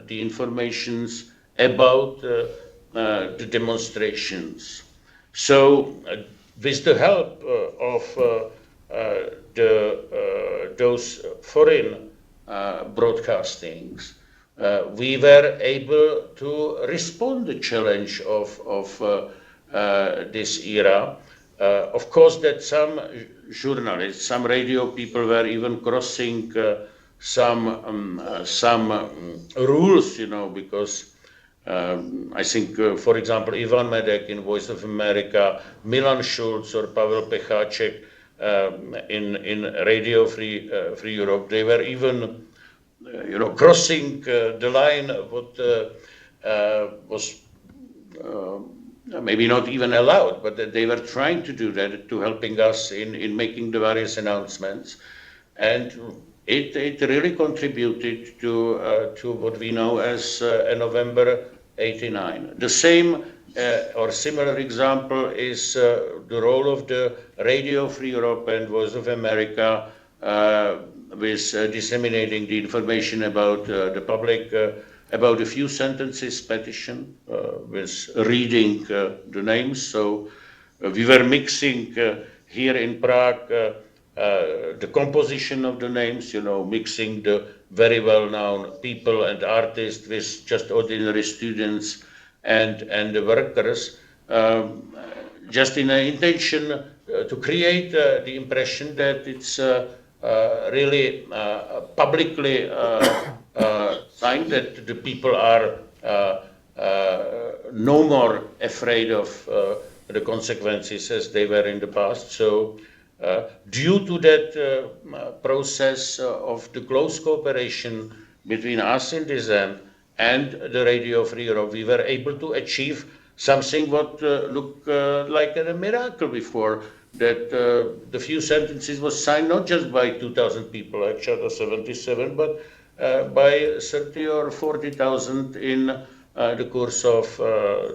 the informations about the demonstrations. So with the help of those foreign broadcastings, we were able to respond to the challenge of this era. Of course, that some journalists, some radio people were even crossing some rules, because I think, for example, Ivan Medek in Voice of America, Milan Schulz or Pavel Pecháček in Radio Free Europe, they were even crossing the line what was maybe not even allowed, but that they were trying to do that, to helping us in making the various announcements. And it really contributed to what we know as November '89. The same or similar example is the role of the Radio Free Europe and Voice of America with disseminating the information about the public, about a few sentences petition, with reading the names. So we were mixing here in Prague the composition of the names, mixing the very well-known people and artists with just ordinary students and the workers, just in an intention to create the impression that it's really publicly signed, that the people are no more afraid of the consequences as they were in the past. So due to that process of the close cooperation between us in this end and the Radio Free Europe, we were able to achieve something what looked like a miracle before, that the few sentences was signed not just by 2,000 people like Charter 77, but by 30 or 40,000 in the course of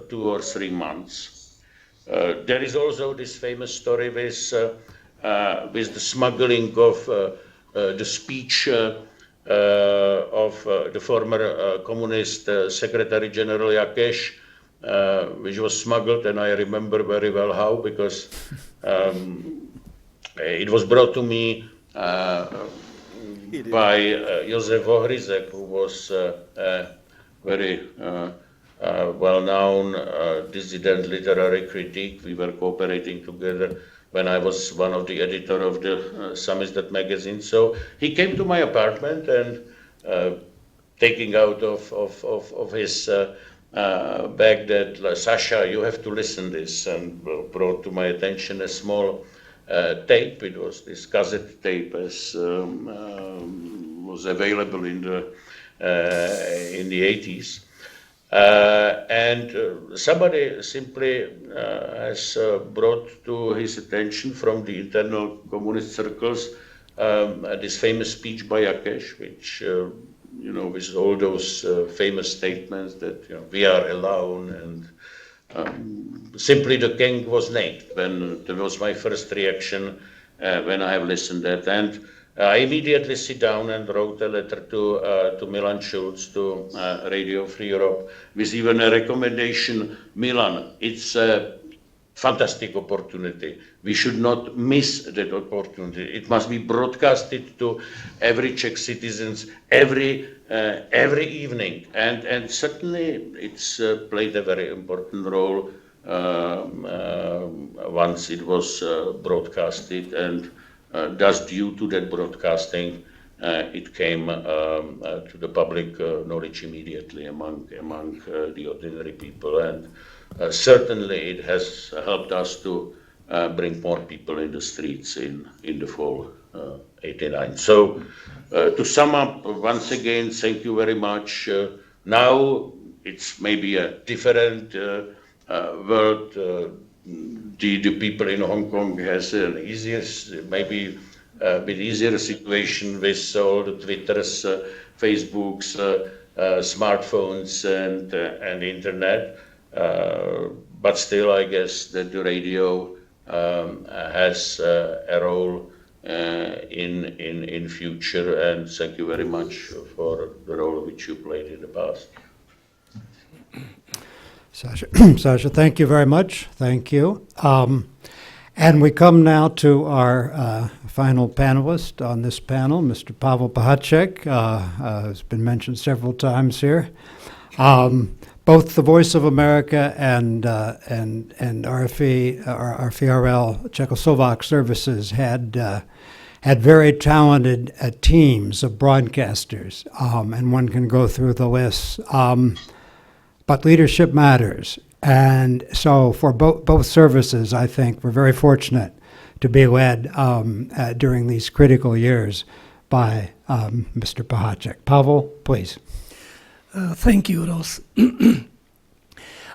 2 or 3 months. There is also this famous story with the smuggling of the speech of the former communist Secretary General Jakeš, which was smuggled, and I remember very well how, because it was brought to me by Josef Vohryzek, who was a very well-known dissident literary critic. We were cooperating together when I was one of the editor of the Samizdat magazine. So he came to my apartment and taking out of his bag that, Sasha, you have to listen this, and brought to my attention a small tape. It was this cassette tape as was available in the 80s. And somebody simply has brought to his attention from the internal communist circles this famous speech by Jakeš, which, with all those famous statements that we are alone, and simply the king was named. When that was my first reaction when I have listened to that. And I immediately sit down and wrote a letter to Milan Schulz, to Radio Free Europe, with even a recommendation. Milan, it's a fantastic opportunity. We should not miss that opportunity. It must be broadcasted to every Czech citizens every evening, and certainly it's played a very important role once it was broadcasted, and thus due to that broadcasting, it came to the public knowledge immediately among the ordinary people, and certainly it has helped us to bring more people in the streets in the fall 89. So to sum up, once again, thank you very much. Now it's maybe a different world. The people in Hong Kong has an easier, maybe a bit easier situation with all the Twitters, Facebooks, smartphones, and internet. But still, I guess that the radio has a role in future, and thank you very much for the role which you played in the past. Sasha, thank you very much. Thank you. And we come now to our final panelist on this panel, Mr. Pavel Pahacek, has been mentioned several times here. Both the Voice of America and RFRL Czechoslovak services had very talented teams of broadcasters, and one can go through the list. But leadership matters. And so for both services, I think we're very fortunate to be led during these critical years by Mr. Pahacek. Pavel, please. Thank you, Ross.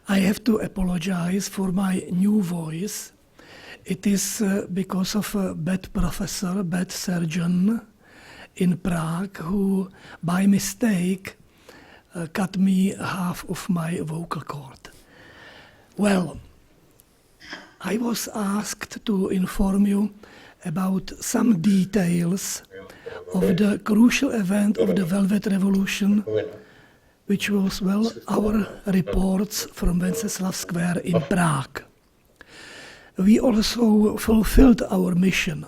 I have to apologize for my new voice. It is because of a bad professor, bad surgeon in Prague, who by mistake cut me half of my vocal cord. Well, I was asked to inform you about some details of the crucial event of the Velvet Revolution, which was, well, our reports from Wenceslas Square in Prague. We also fulfilled our mission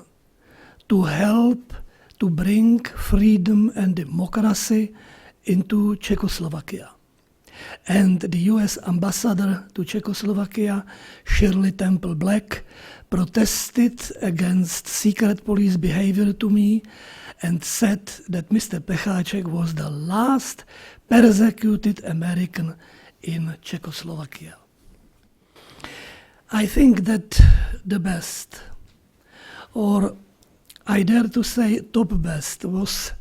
to help to bring freedom and democracy into Czechoslovakia. And the US ambassador to Czechoslovakia, Shirley Temple Black, protested against secret police behavior to me and said that Mr. Pahacek was the last persecuted American in Czechoslovakia. I think that the best, or I dare to say top best, was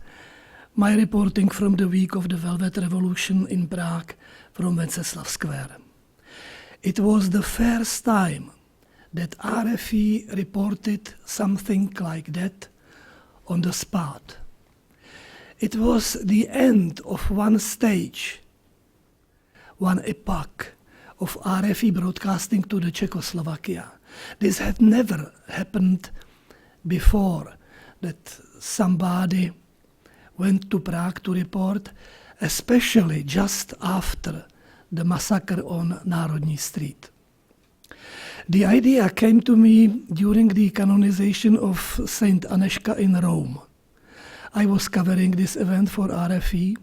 my reporting from the week of the Velvet Revolution in Prague from Wenceslas Square. It was the first time that RFE reported something like that on the spot. It was the end of one stage, one epoch of RFE broadcasting to the Czechoslovakia. This had never happened before, that somebody went to Prague to report, especially just after the massacre on Národní Street. The idea came to me during the canonization of Saint Aneška in Rome. I was covering this event for RFE,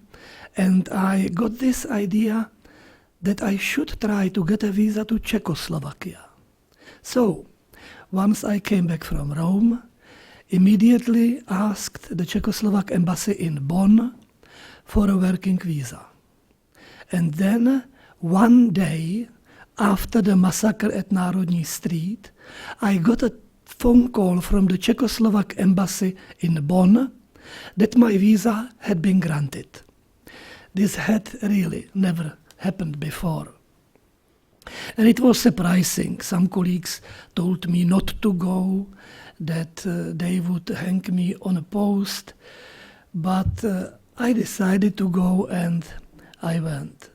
and I got this idea that I should try to get a visa to Czechoslovakia. So, once I came back from Rome, immediately asked the Czechoslovak embassy in Bonn for a working visa. And then, one day after the massacre at Národní Street, I got a phone call from the Czechoslovak embassy in Bonn that my visa had been granted. This had really never happened before. And it was surprising. Some colleagues told me not to go, that they would hang me on a post, but I decided to go, and I went.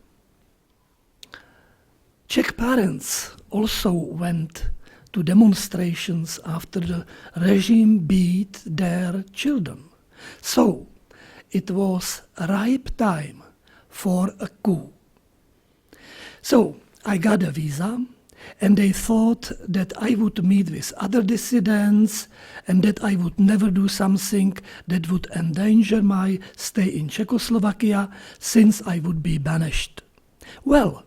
Czech parents also went to demonstrations after the regime beat their children. So it was a ripe time for a coup. So I got a visa, and they thought that I would meet with other dissidents and that I would never do something that would endanger my stay in Czechoslovakia, since I would be banished. Well,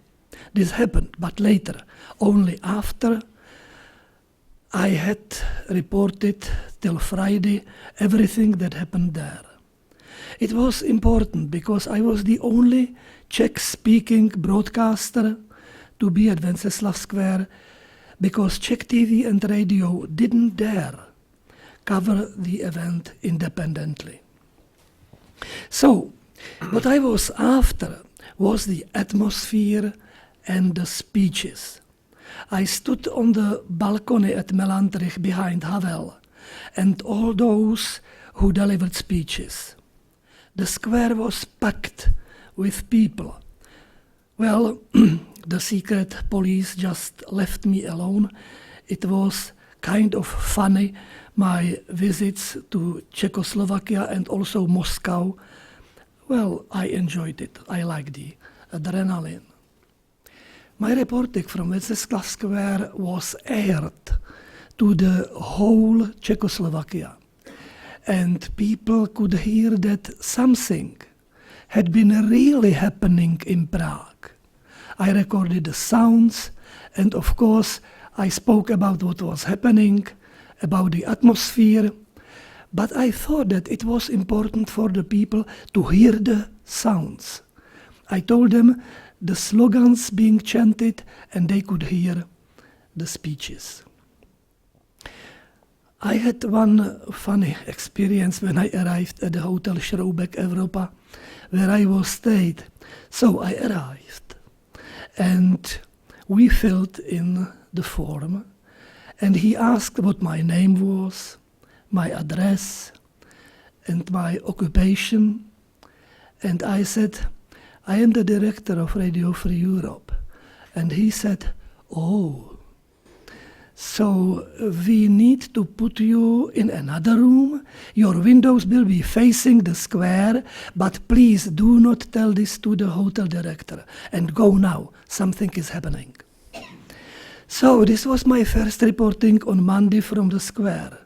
this happened, but later, only after I had reported till Friday everything that happened there. It was important because I was the only Czech-speaking broadcaster to be at Wenceslas Square, because Czech TV and radio didn't dare cover the event independently. So, what I was after was the atmosphere and the speeches. I stood on the balcony at Melantrich behind Havel and all those who delivered speeches. The square was packed with people. Well, the secret police just left me alone. It was kind of funny, my visits to Czechoslovakia and also Moscow. Well, I enjoyed it. I liked the adrenaline. My reporting from Wenceslas Square was aired to the whole Czechoslovakia. And people could hear that something had been really happening in Prague. I recorded the sounds, and of course, I spoke about what was happening, about the atmosphere, but I thought that it was important for the people to hear the sounds. I told them the slogans being chanted, and they could hear the speeches. I had one funny experience when I arrived at the Hotel Schrobeck Europa, where I was stayed. So I arrived, and we filled in the form, and he asked what my name was, my address, and my occupation, and I said, I am the director of Radio Free Europe. And he said, oh, so we need to put you in another room. Your windows will be facing the square, but please do not tell this to the hotel director. And go now, something is happening. So this was my first reporting on Monday from the square.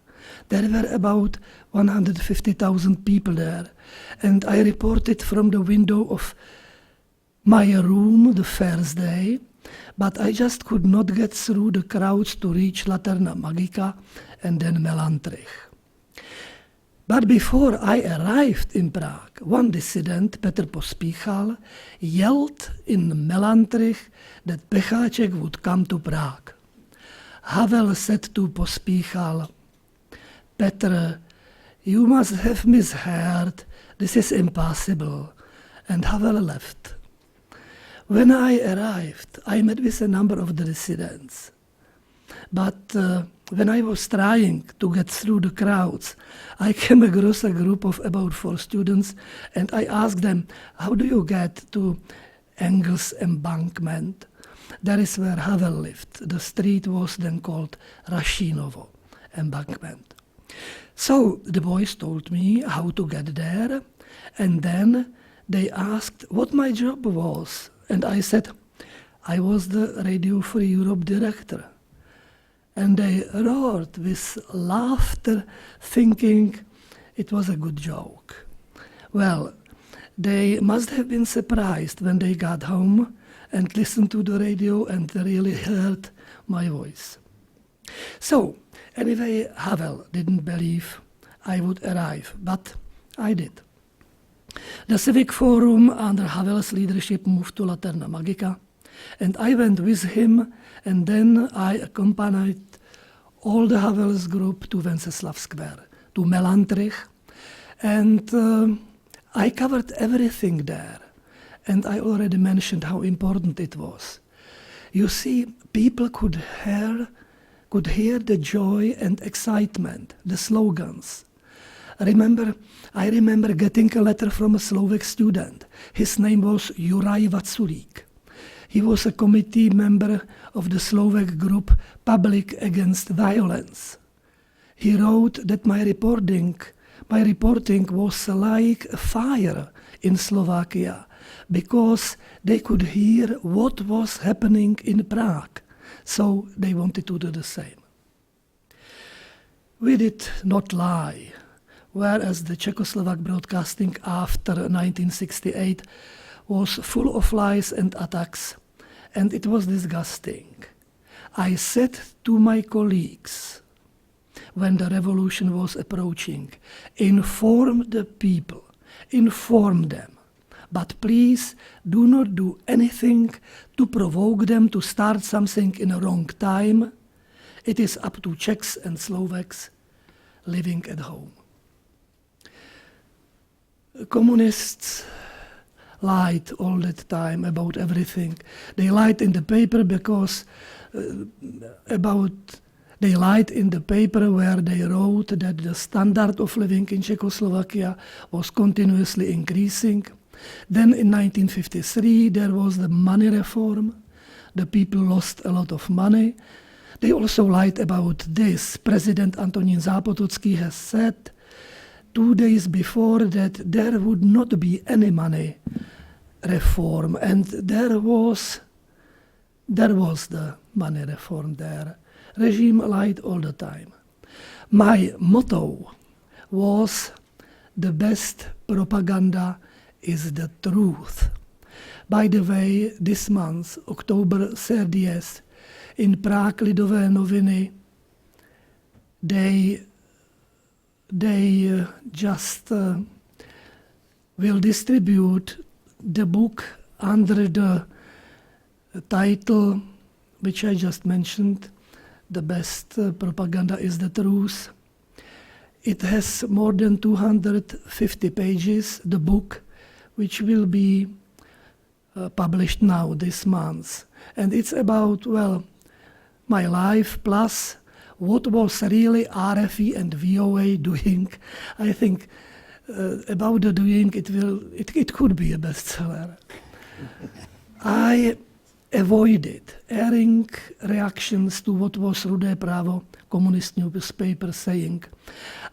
There were about 150,000 people there, and I reported from the window of my room the first day, but I just could not get through the crowds to reach Laterna Magica and then Melantrich. But before I arrived in Prague, one dissident, Petr Pospíchal, yelled in Melantrich that Pecháček would come to Prague. Havel said to Pospíchal, Petr, you must have misheard, this is impossible, and Havel left. When I arrived, I met with a number of the dissidents. But when I was trying to get through the crowds, I came across a group of about 4 students, and I asked them, how do you get to Engels embankment? That is where Havel lived. The street was then called Rašínovo embankment. So the boys told me how to get there, and then they asked what my job was. And I said, I was the Radio Free Europe director. And they roared with laughter, thinking it was a good joke. Well, they must have been surprised when they got home and listened to the radio and really heard my voice. So, anyway, Havel didn't believe I would arrive, but I did. The Civic Forum under Havel's leadership moved to Laterna Magica, and I went with him, and then I accompanied all the Havel's group to Wenceslav Square, to Melantrich, and I covered everything there, and I already mentioned how important it was. You see, people could hear the joy and excitement, the slogans. I remember getting a letter from a Slovak student. His name was Juraj Vaculík. He was a committee member of the Slovak group Public Against Violence. He wrote that my reporting was like a fire in Slovakia because they could hear what was happening in Prague, so they wanted to do the same. We did not lie. Whereas the Czechoslovak broadcasting after 1968 was full of lies and attacks, and it was disgusting. I said to my colleagues, when the revolution was approaching, inform the people, inform them, but please do not do anything to provoke them to start something in a wrong time. It is up to Czechs and Slovaks. living at home. Communists lied all that time about everything. They lied in the paper because they lied in the paper where they wrote that the standard of living in Czechoslovakia was continuously increasing. Then in 1953 there was the money reform. The people lost a lot of money. They also lied about this. President Antonín Zápotocký has said 2 days before that there would not be any money reform, and there was the money reform there. Regime lied all the time. My motto was, the best propaganda is the truth. By the way, this month, October 30th, in Prague, Lidové noviny, they just will distribute the book under the title which I just mentioned, The Best Propaganda is the Truth. It has more than 250 pages, the book, which will be published now this month. And it's about, well, my life plus what was really RFE and VOA doing. I think about the doing, it could be a bestseller. I avoided airing reactions to what was Rudé Právo, communist newspaper, saying.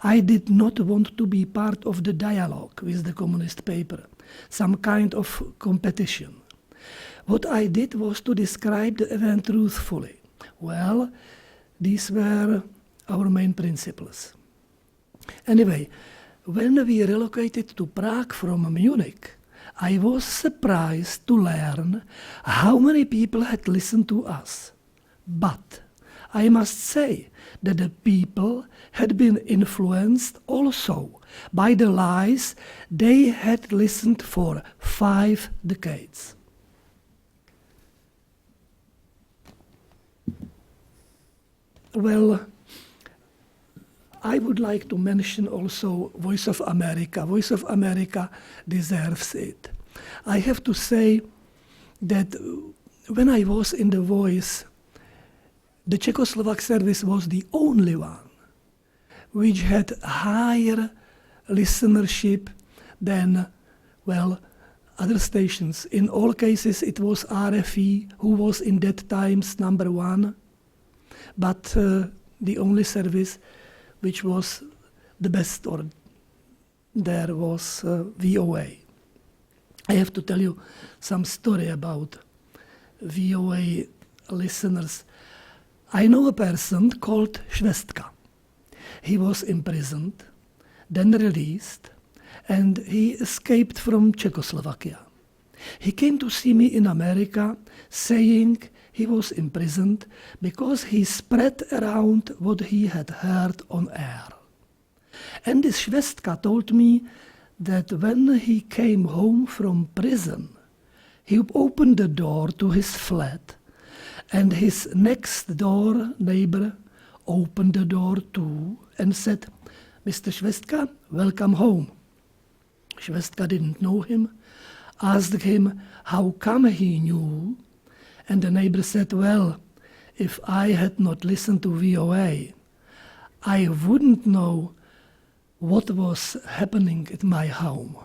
I did not want to be part of the dialogue with the communist paper, some kind of competition. What I did was to describe the event truthfully. Well, these were our main principles. Anyway, when we relocated to Prague from Munich, I was surprised to learn how many people had listened to us. But I must say that the people had been influenced also by the lies they had listened for 5 decades. Well, I would like to mention also Voice of America. Voice of America deserves it. I have to say that when I was in the Voice, the Czechoslovak service was the only one which had higher listenership than, well, other stations. In all cases, it was RFE who was in that times number 1, but the only service which was the best or there was VOA. I have to tell you some story about VOA listeners. I know a person called Švestka. He was imprisoned, then released, and he escaped from Czechoslovakia. He came to see me in America saying he was imprisoned because he spread around what he had heard on air. And this Švestka told me that when he came home from prison, he opened the door to his flat, and his next door neighbor opened the door too and said, "Mr. Švestka, welcome home." Švestka didn't know him, asked him how come he knew, and the neighbor said, "Well, if I had not listened to VOA, I wouldn't know what was happening at my home."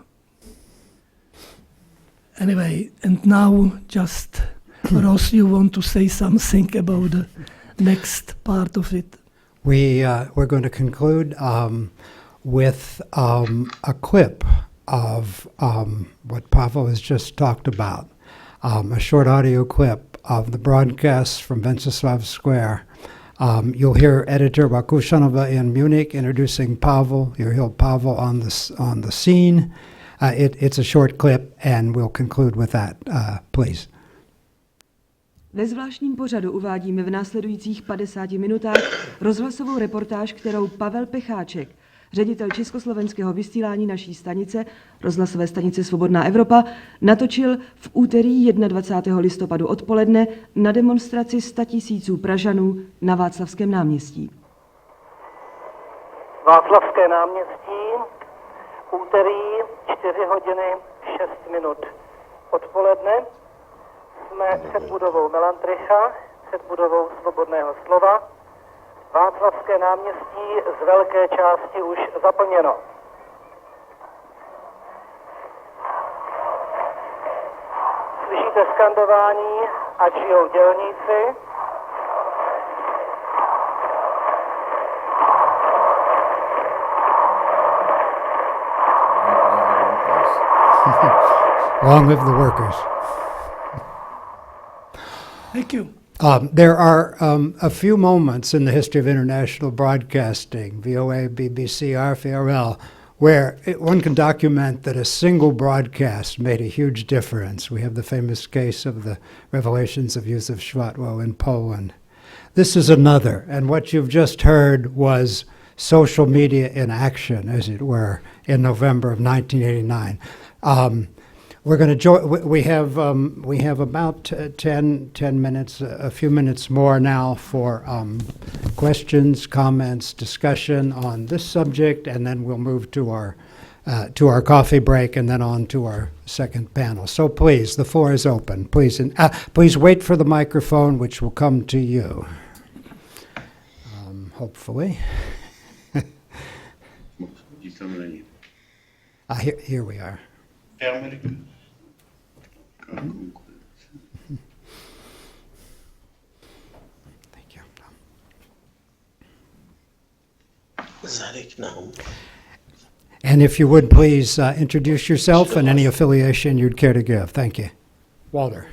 Anyway, and now just, Ross, you want to say something about the next part of it? We're going to conclude with a clip of what Pavel has just talked about, a short audio clip of the broadcast from Wenceslas Square. You'll hear editor Bakušanova in Munich introducing Pavel. You'll hear Pavel on the scene. It's a short clip, and we'll conclude with that. Please. Ve zvláštním pořadu uvádíme v následujících 50 minutách rozhlasovou reportáž, kterou Pavel Pecháček, ředitel československého vysílání naší stanice, rozhlasové stanice Svobodná Evropa, natočil v úterý 21. listopadu odpoledne na demonstraci 100 000 Pražanů na Václavském náměstí. Václavské náměstí, úterý 4 hodiny 6 minut odpoledne. Jsme před budovou Melantricha, před budovou Svobodného slova. Václavské náměstí z velké části už zaplněno. Slyšíte skandování, ať žijou dělníci. Long live the workers. Thank you. There are a few moments in the history of international broadcasting, VOA, BBC, RFRL, where one can document that a single broadcast made a huge difference. We have the famous case of the revelations of Józef Światło in Poland. This is another, and what you've just heard was social media in action, as it were, in November of 1989. We're going to join. We have about 10 minutes, a few minutes more now for questions, comments, discussion on this subject, and then we'll move to our coffee break, and then on to our second panel. So please, the floor is open. Please, please wait for the microphone, which will come to you. Hopefully. Here we are. Thank you. And if you would please introduce yourself and any affiliation you'd care to give. Thank you. Walter.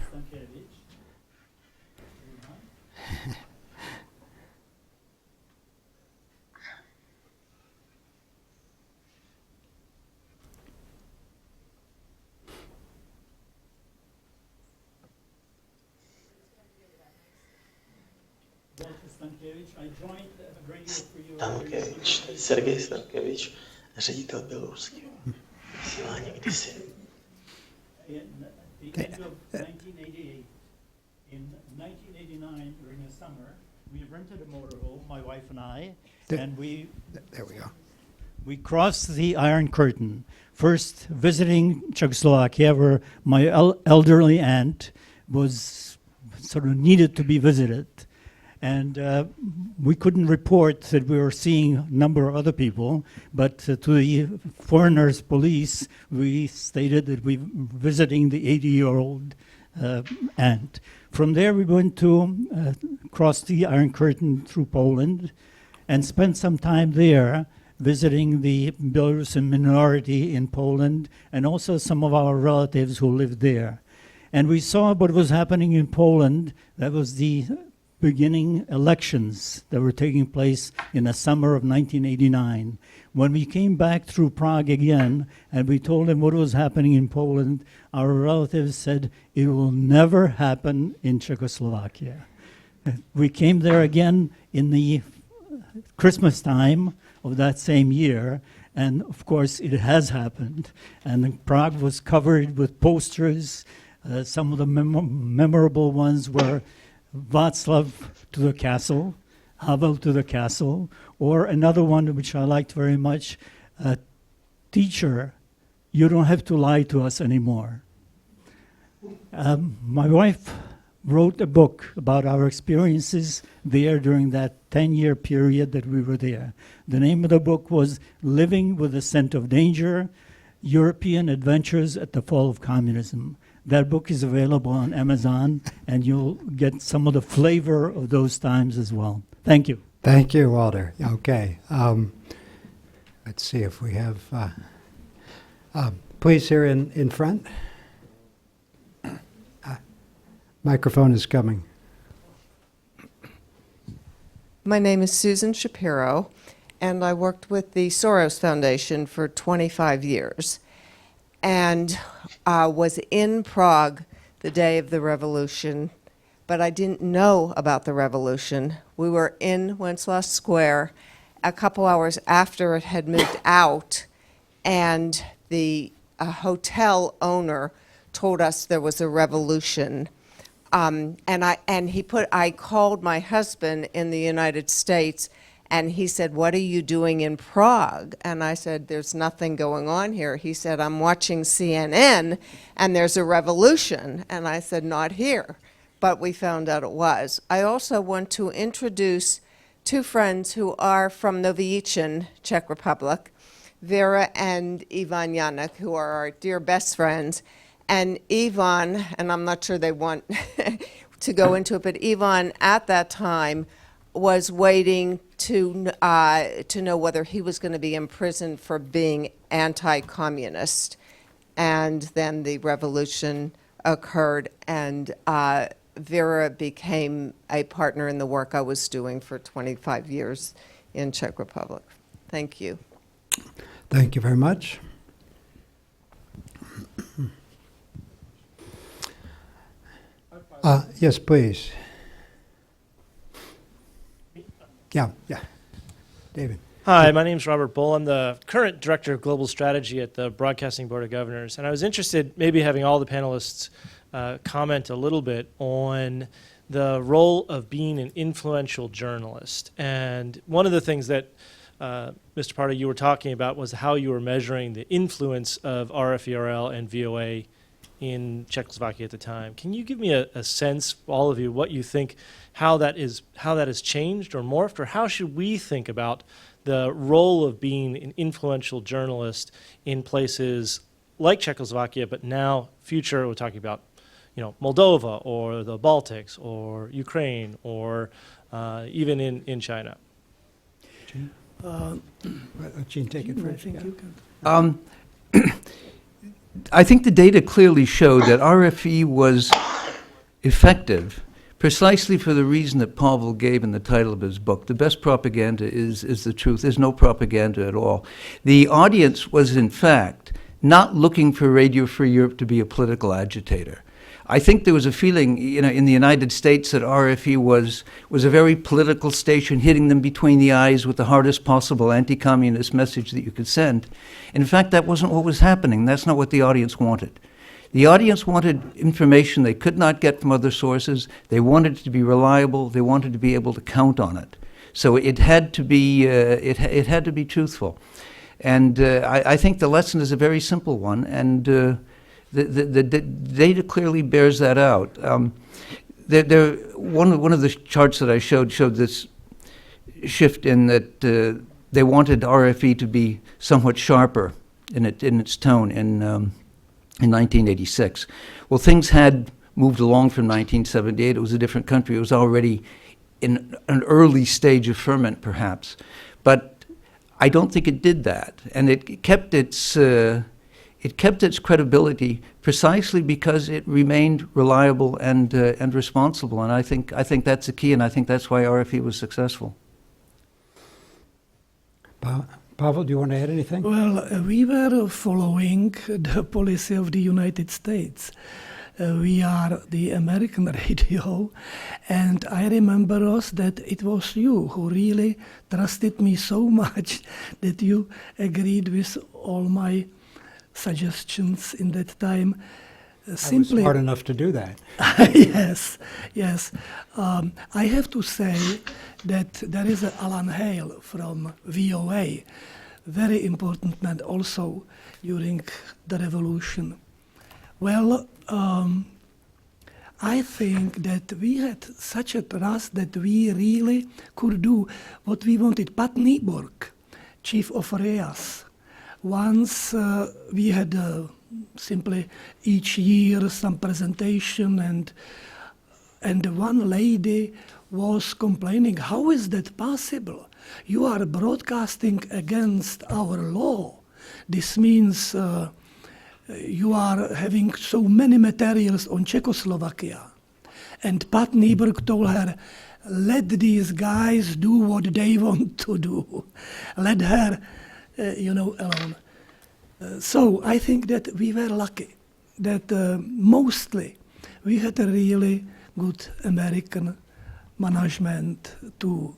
Sergej Stankevič, ředitel běloruského vysílání kdysi. In 1989, during the summer, we rented a motorhome, my wife and I, and there we go. We crossed the Iron Curtain, first visiting Czechoslovakia, where my elderly aunt was sort of needed to be visited. And we couldn't report that we were seeing a number of other people, but to the foreigners' police, we stated that we were visiting the 80-year-old aunt. From there, we went to cross the Iron Curtain through Poland and spent some time there visiting the Belarusian minority in Poland and also some of our relatives who lived there. And we saw what was happening in Poland. That was the beginning elections that were taking place in the summer of 1989. When we came back through Prague again and we told them what was happening in Poland, our relatives said, it will never happen in Czechoslovakia. We came there again in the Christmas time of that same year, and of course it has happened. And Prague was covered with posters. Some of the memorable ones were Vaclav to the castle, Havel to the castle, or another one which I liked very much, teacher, you don't have to lie to us anymore. My wife wrote a book about our experiences there during that 10-year period that we were there. The name of the book was Living with a Scent of Danger, European Adventures at the Fall of Communism. That book is available on Amazon, and you'll get some of the flavor of those times as well. Thank you. Thank you, Walter. Okay. Let's see if we have... please, here in front. Microphone is coming. My name is Susan Shapiro, and I worked with the Soros Foundation for 25 years. And was in Prague the day of the revolution, but I didn't know about the revolution. We were in Wenceslas Square a couple hours after it had moved out, and the hotel owner told us there was a revolution. I called my husband in the United States, And he said, "What are you doing in Prague?" And I said, "There's nothing going on here." He said, "I'm watching CNN and there's a revolution." And I said, "Not here." But we found out it was. I also want to introduce two friends who are from Novičin, Czech Republic, Vera and Ivan Janek, who are our dear best friends. And Ivan, and I'm not sure they want to go into it, but Ivan at that time was waiting to know whether he was going to be imprisoned for being anti-communist. And then the revolution occurred, and Vera became a partner in the work I was doing for 25 years in Czech Republic. Thank you. Thank you very much. Yes, please. Yeah. David. Hi, my name is Robert Bull. I'm the current Director of Global Strategy at the Broadcasting Board of Governors. And I was interested maybe having all the panelists comment a little bit on the role of being an influential journalist. And one of the things that, Mr. Pardo, you were talking about was how you were measuring the influence of RFERL and VOA in Czechoslovakia at the time. Can you give me a sense, all of you, what you think, how that has changed or morphed, or how should we think about the role of being an influential journalist in places like Czechoslovakia, but now future, we're talking about, Moldova or the Baltics or Ukraine or even in China? Gene, take it first. I think the data clearly showed that RFE was effective precisely for the reason that Pavel gave in the title of his book. The best propaganda is the truth. There's no propaganda at all. The audience was, in fact, not looking for Radio Free Europe to be a political agitator. I think there was a feeling, in the United States that RFE was a very political station, hitting them between the eyes with the hardest possible anti-communist message that you could send. In fact, that wasn't what was happening. That's not what the audience wanted. The audience wanted information they could not get from other sources. They wanted it to be reliable. They wanted to be able to count on it. So it had to be it had to be truthful. And I think the lesson is a very simple one, and the data clearly bears that out. One of the charts that I showed this shift in that they wanted RFE to be somewhat sharper in its tone in 1986. Well, things had moved along from 1978. It was a different country. It was already in an early stage of ferment, perhaps. But I don't think it did that, and it kept its credibility precisely because it remained reliable and responsible. And I think that's the key, and I think that's why RFE was successful. Pavel, do you want to add anything? Well, we were following the policy of the United States. We are the American radio, and I remember, Ross, that it was you who really trusted me so much that you agreed with all my suggestions in that time. I was smart enough to do that. Yes. I have to say that there is Alan Hale from VOA, very important man also during the revolution. Well, I think that we had such a trust that we really could do what we wanted. Pat Nyborg, chief of REAS, once we had simply each year some presentation, and one lady was complaining, how is that possible? You are broadcasting against our law. This means you are having so many materials on Czechoslovakia. And Pat Nyborg told her, let these guys do what they want to do. Let her, alone. So I think that we were lucky that mostly we had a really good American management to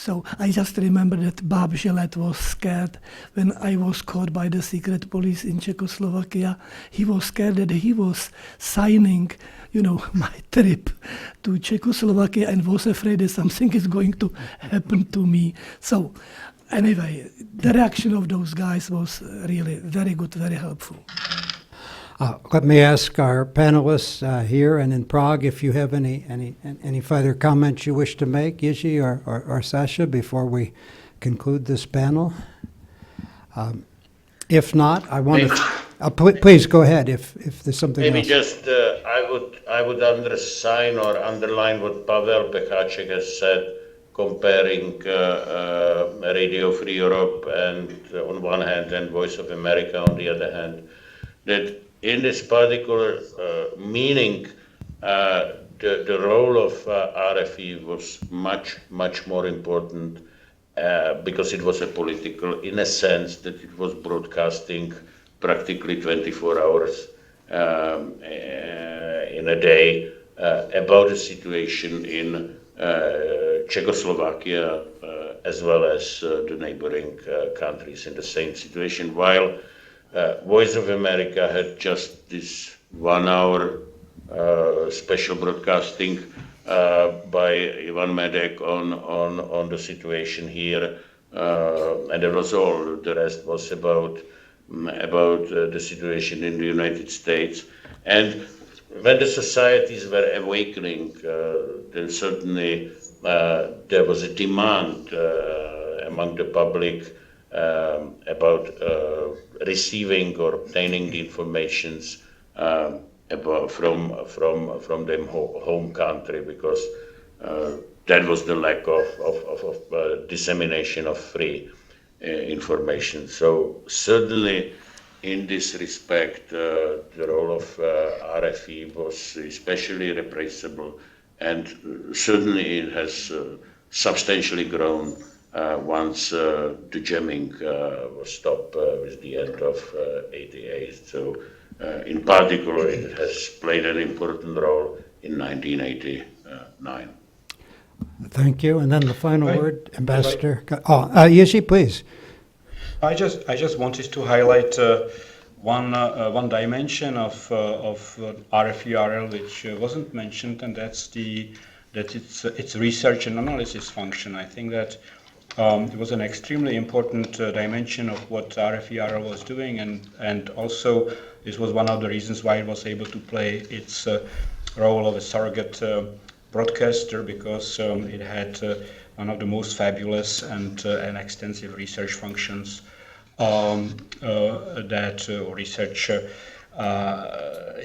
So I just remember that Bob Gillette was scared when I was caught by the secret police in Czechoslovakia. He was scared that he was signing, my trip to Czechoslovakia and was afraid that something is going to happen to me. So anyway, the reaction of those guys was really very good, very helpful. Let me ask our panelists here and in Prague if you have any further comments you wish to make, Jiří or Sasha, before we conclude this panel. If not, I want to please go ahead if there's something maybe else. just I would undersign or underline what Pavel Pecháček has said, comparing Radio Free Europe and on one hand and Voice of America on the other hand, that in this particular meaning, the role of RFE was much more important because it was a political, in a sense that it was broadcasting practically 24 hours in a day about the situation in Czechoslovakia as well as the neighboring countries in the same situation, while Voice of America had just this 1 hour special broadcasting by Ivan Medek on the situation here, and that was all. The rest was about the situation in the United States. And when the societies were awakening, then certainly there was a demand among the public about receiving or obtaining the informations about from their home country, because that was the lack of dissemination of free information. So certainly in this respect, the role of RFE was especially repressible, and certainly it has substantially grown once the jamming was stopped with the end of '88. So in particular, it has played an important role in 1989. Thank you. And then the final word, Ambassador. Jiří, please. I just wanted to highlight one dimension of RFE-RL which wasn't mentioned, and that's its research and analysis function. I think that it was an extremely important dimension of what RFE-RL was doing, and also this was one of the reasons why it was able to play its role of a surrogate broadcaster, because it had one of the most fabulous and extensive research functions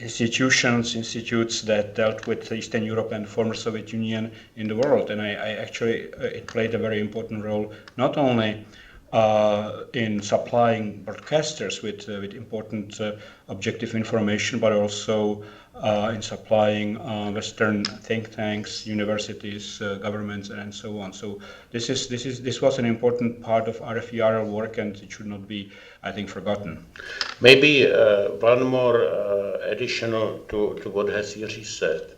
research institutes that dealt with Eastern Europe and former Soviet Union in the world. And I actually, it played a very important role, not only in supplying broadcasters with important objective information, but also in supplying Western think tanks, universities, governments, and so on. So this was an important part of RFE-RL work, and it should not be, I think, forgotten. Maybe one more additional to what has Jiří said,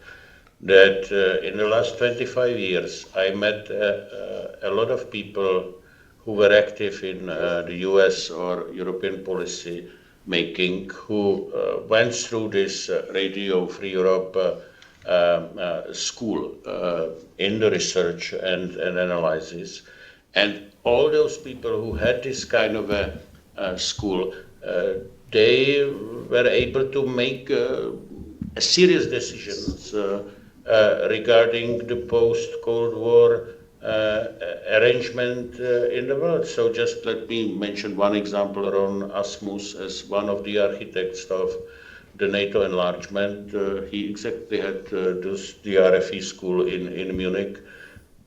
that in the last 25 years I met a lot of people who were active in the US or European policy making, who went through this Radio Free Europe school in the research and analysis. And all those people who had this kind of a school, they were able to make serious decisions regarding the post-Cold War arrangement in the world. So just let me mention one example. Ron Asmus, as one of the architects of the NATO enlargement, he exactly had the RFE school in Munich.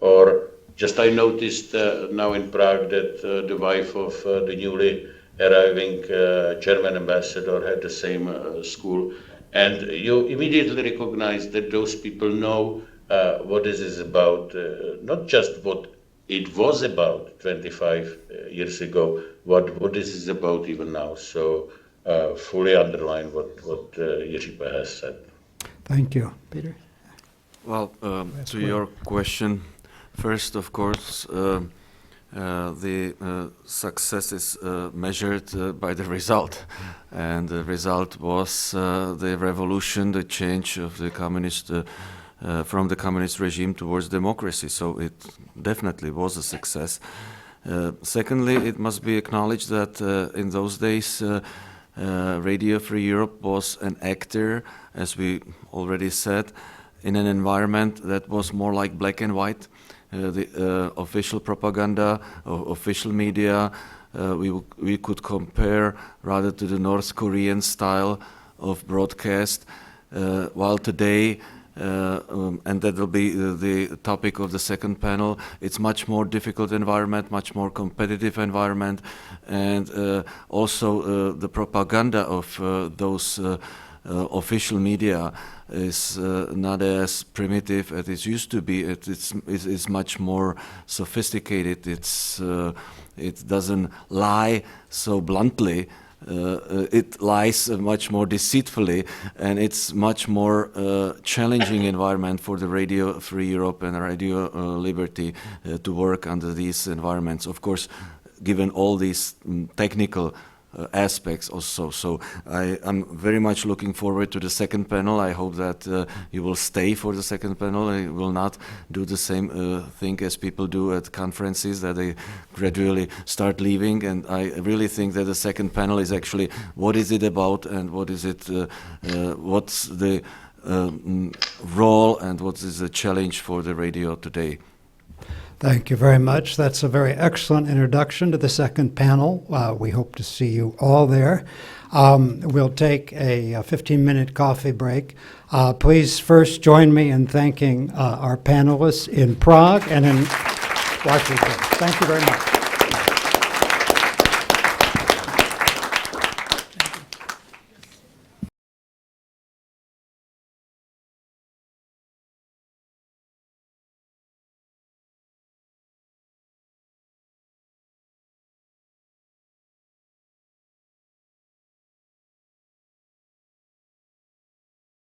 Or just I noticed now in Prague that the wife of the newly arriving German ambassador had the same school. And you immediately recognize that those people know what this is about, not just what it was about 25 years ago, what this is about even now. So fully underline what Jiří has said. Thank you. Peter? Well, to your question, First, of course, the success is measured by the result, and the result was the revolution, the change of the communist from the communist regime towards democracy. So it definitely was a success. Secondly, it must be acknowledged that in those days, Radio Free Europe was an actor, as we already said, in an environment that was more like black and white. The official propaganda, official media, we could compare rather to the North Korean style of broadcast, while today, and that will be the topic of the second panel, it's much more difficult environment, much more competitive environment, and also the propaganda of those official media is not as primitive as it used to be. It's much more sophisticated. It doesn't lie so bluntly. It lies much more deceitfully, and it's much more challenging environment for the Radio Free Europe and Radio Liberty to work under these environments. Of course, given all these technical aspects also. So I'm very much looking forward to the second panel. I hope that you will stay for the second panel. I will not do the same thing as people do at conferences, that they gradually start leaving. And I really think that the second panel is actually what is it about, and what is it, what's the role, and what is the challenge for the radio today. Thank you very much. That's a very excellent introduction to the second panel. We hope to see you all there. We'll take a 15-minute coffee break. Please first join me in thanking our panelists in Prague and in Washington. Thank you very much.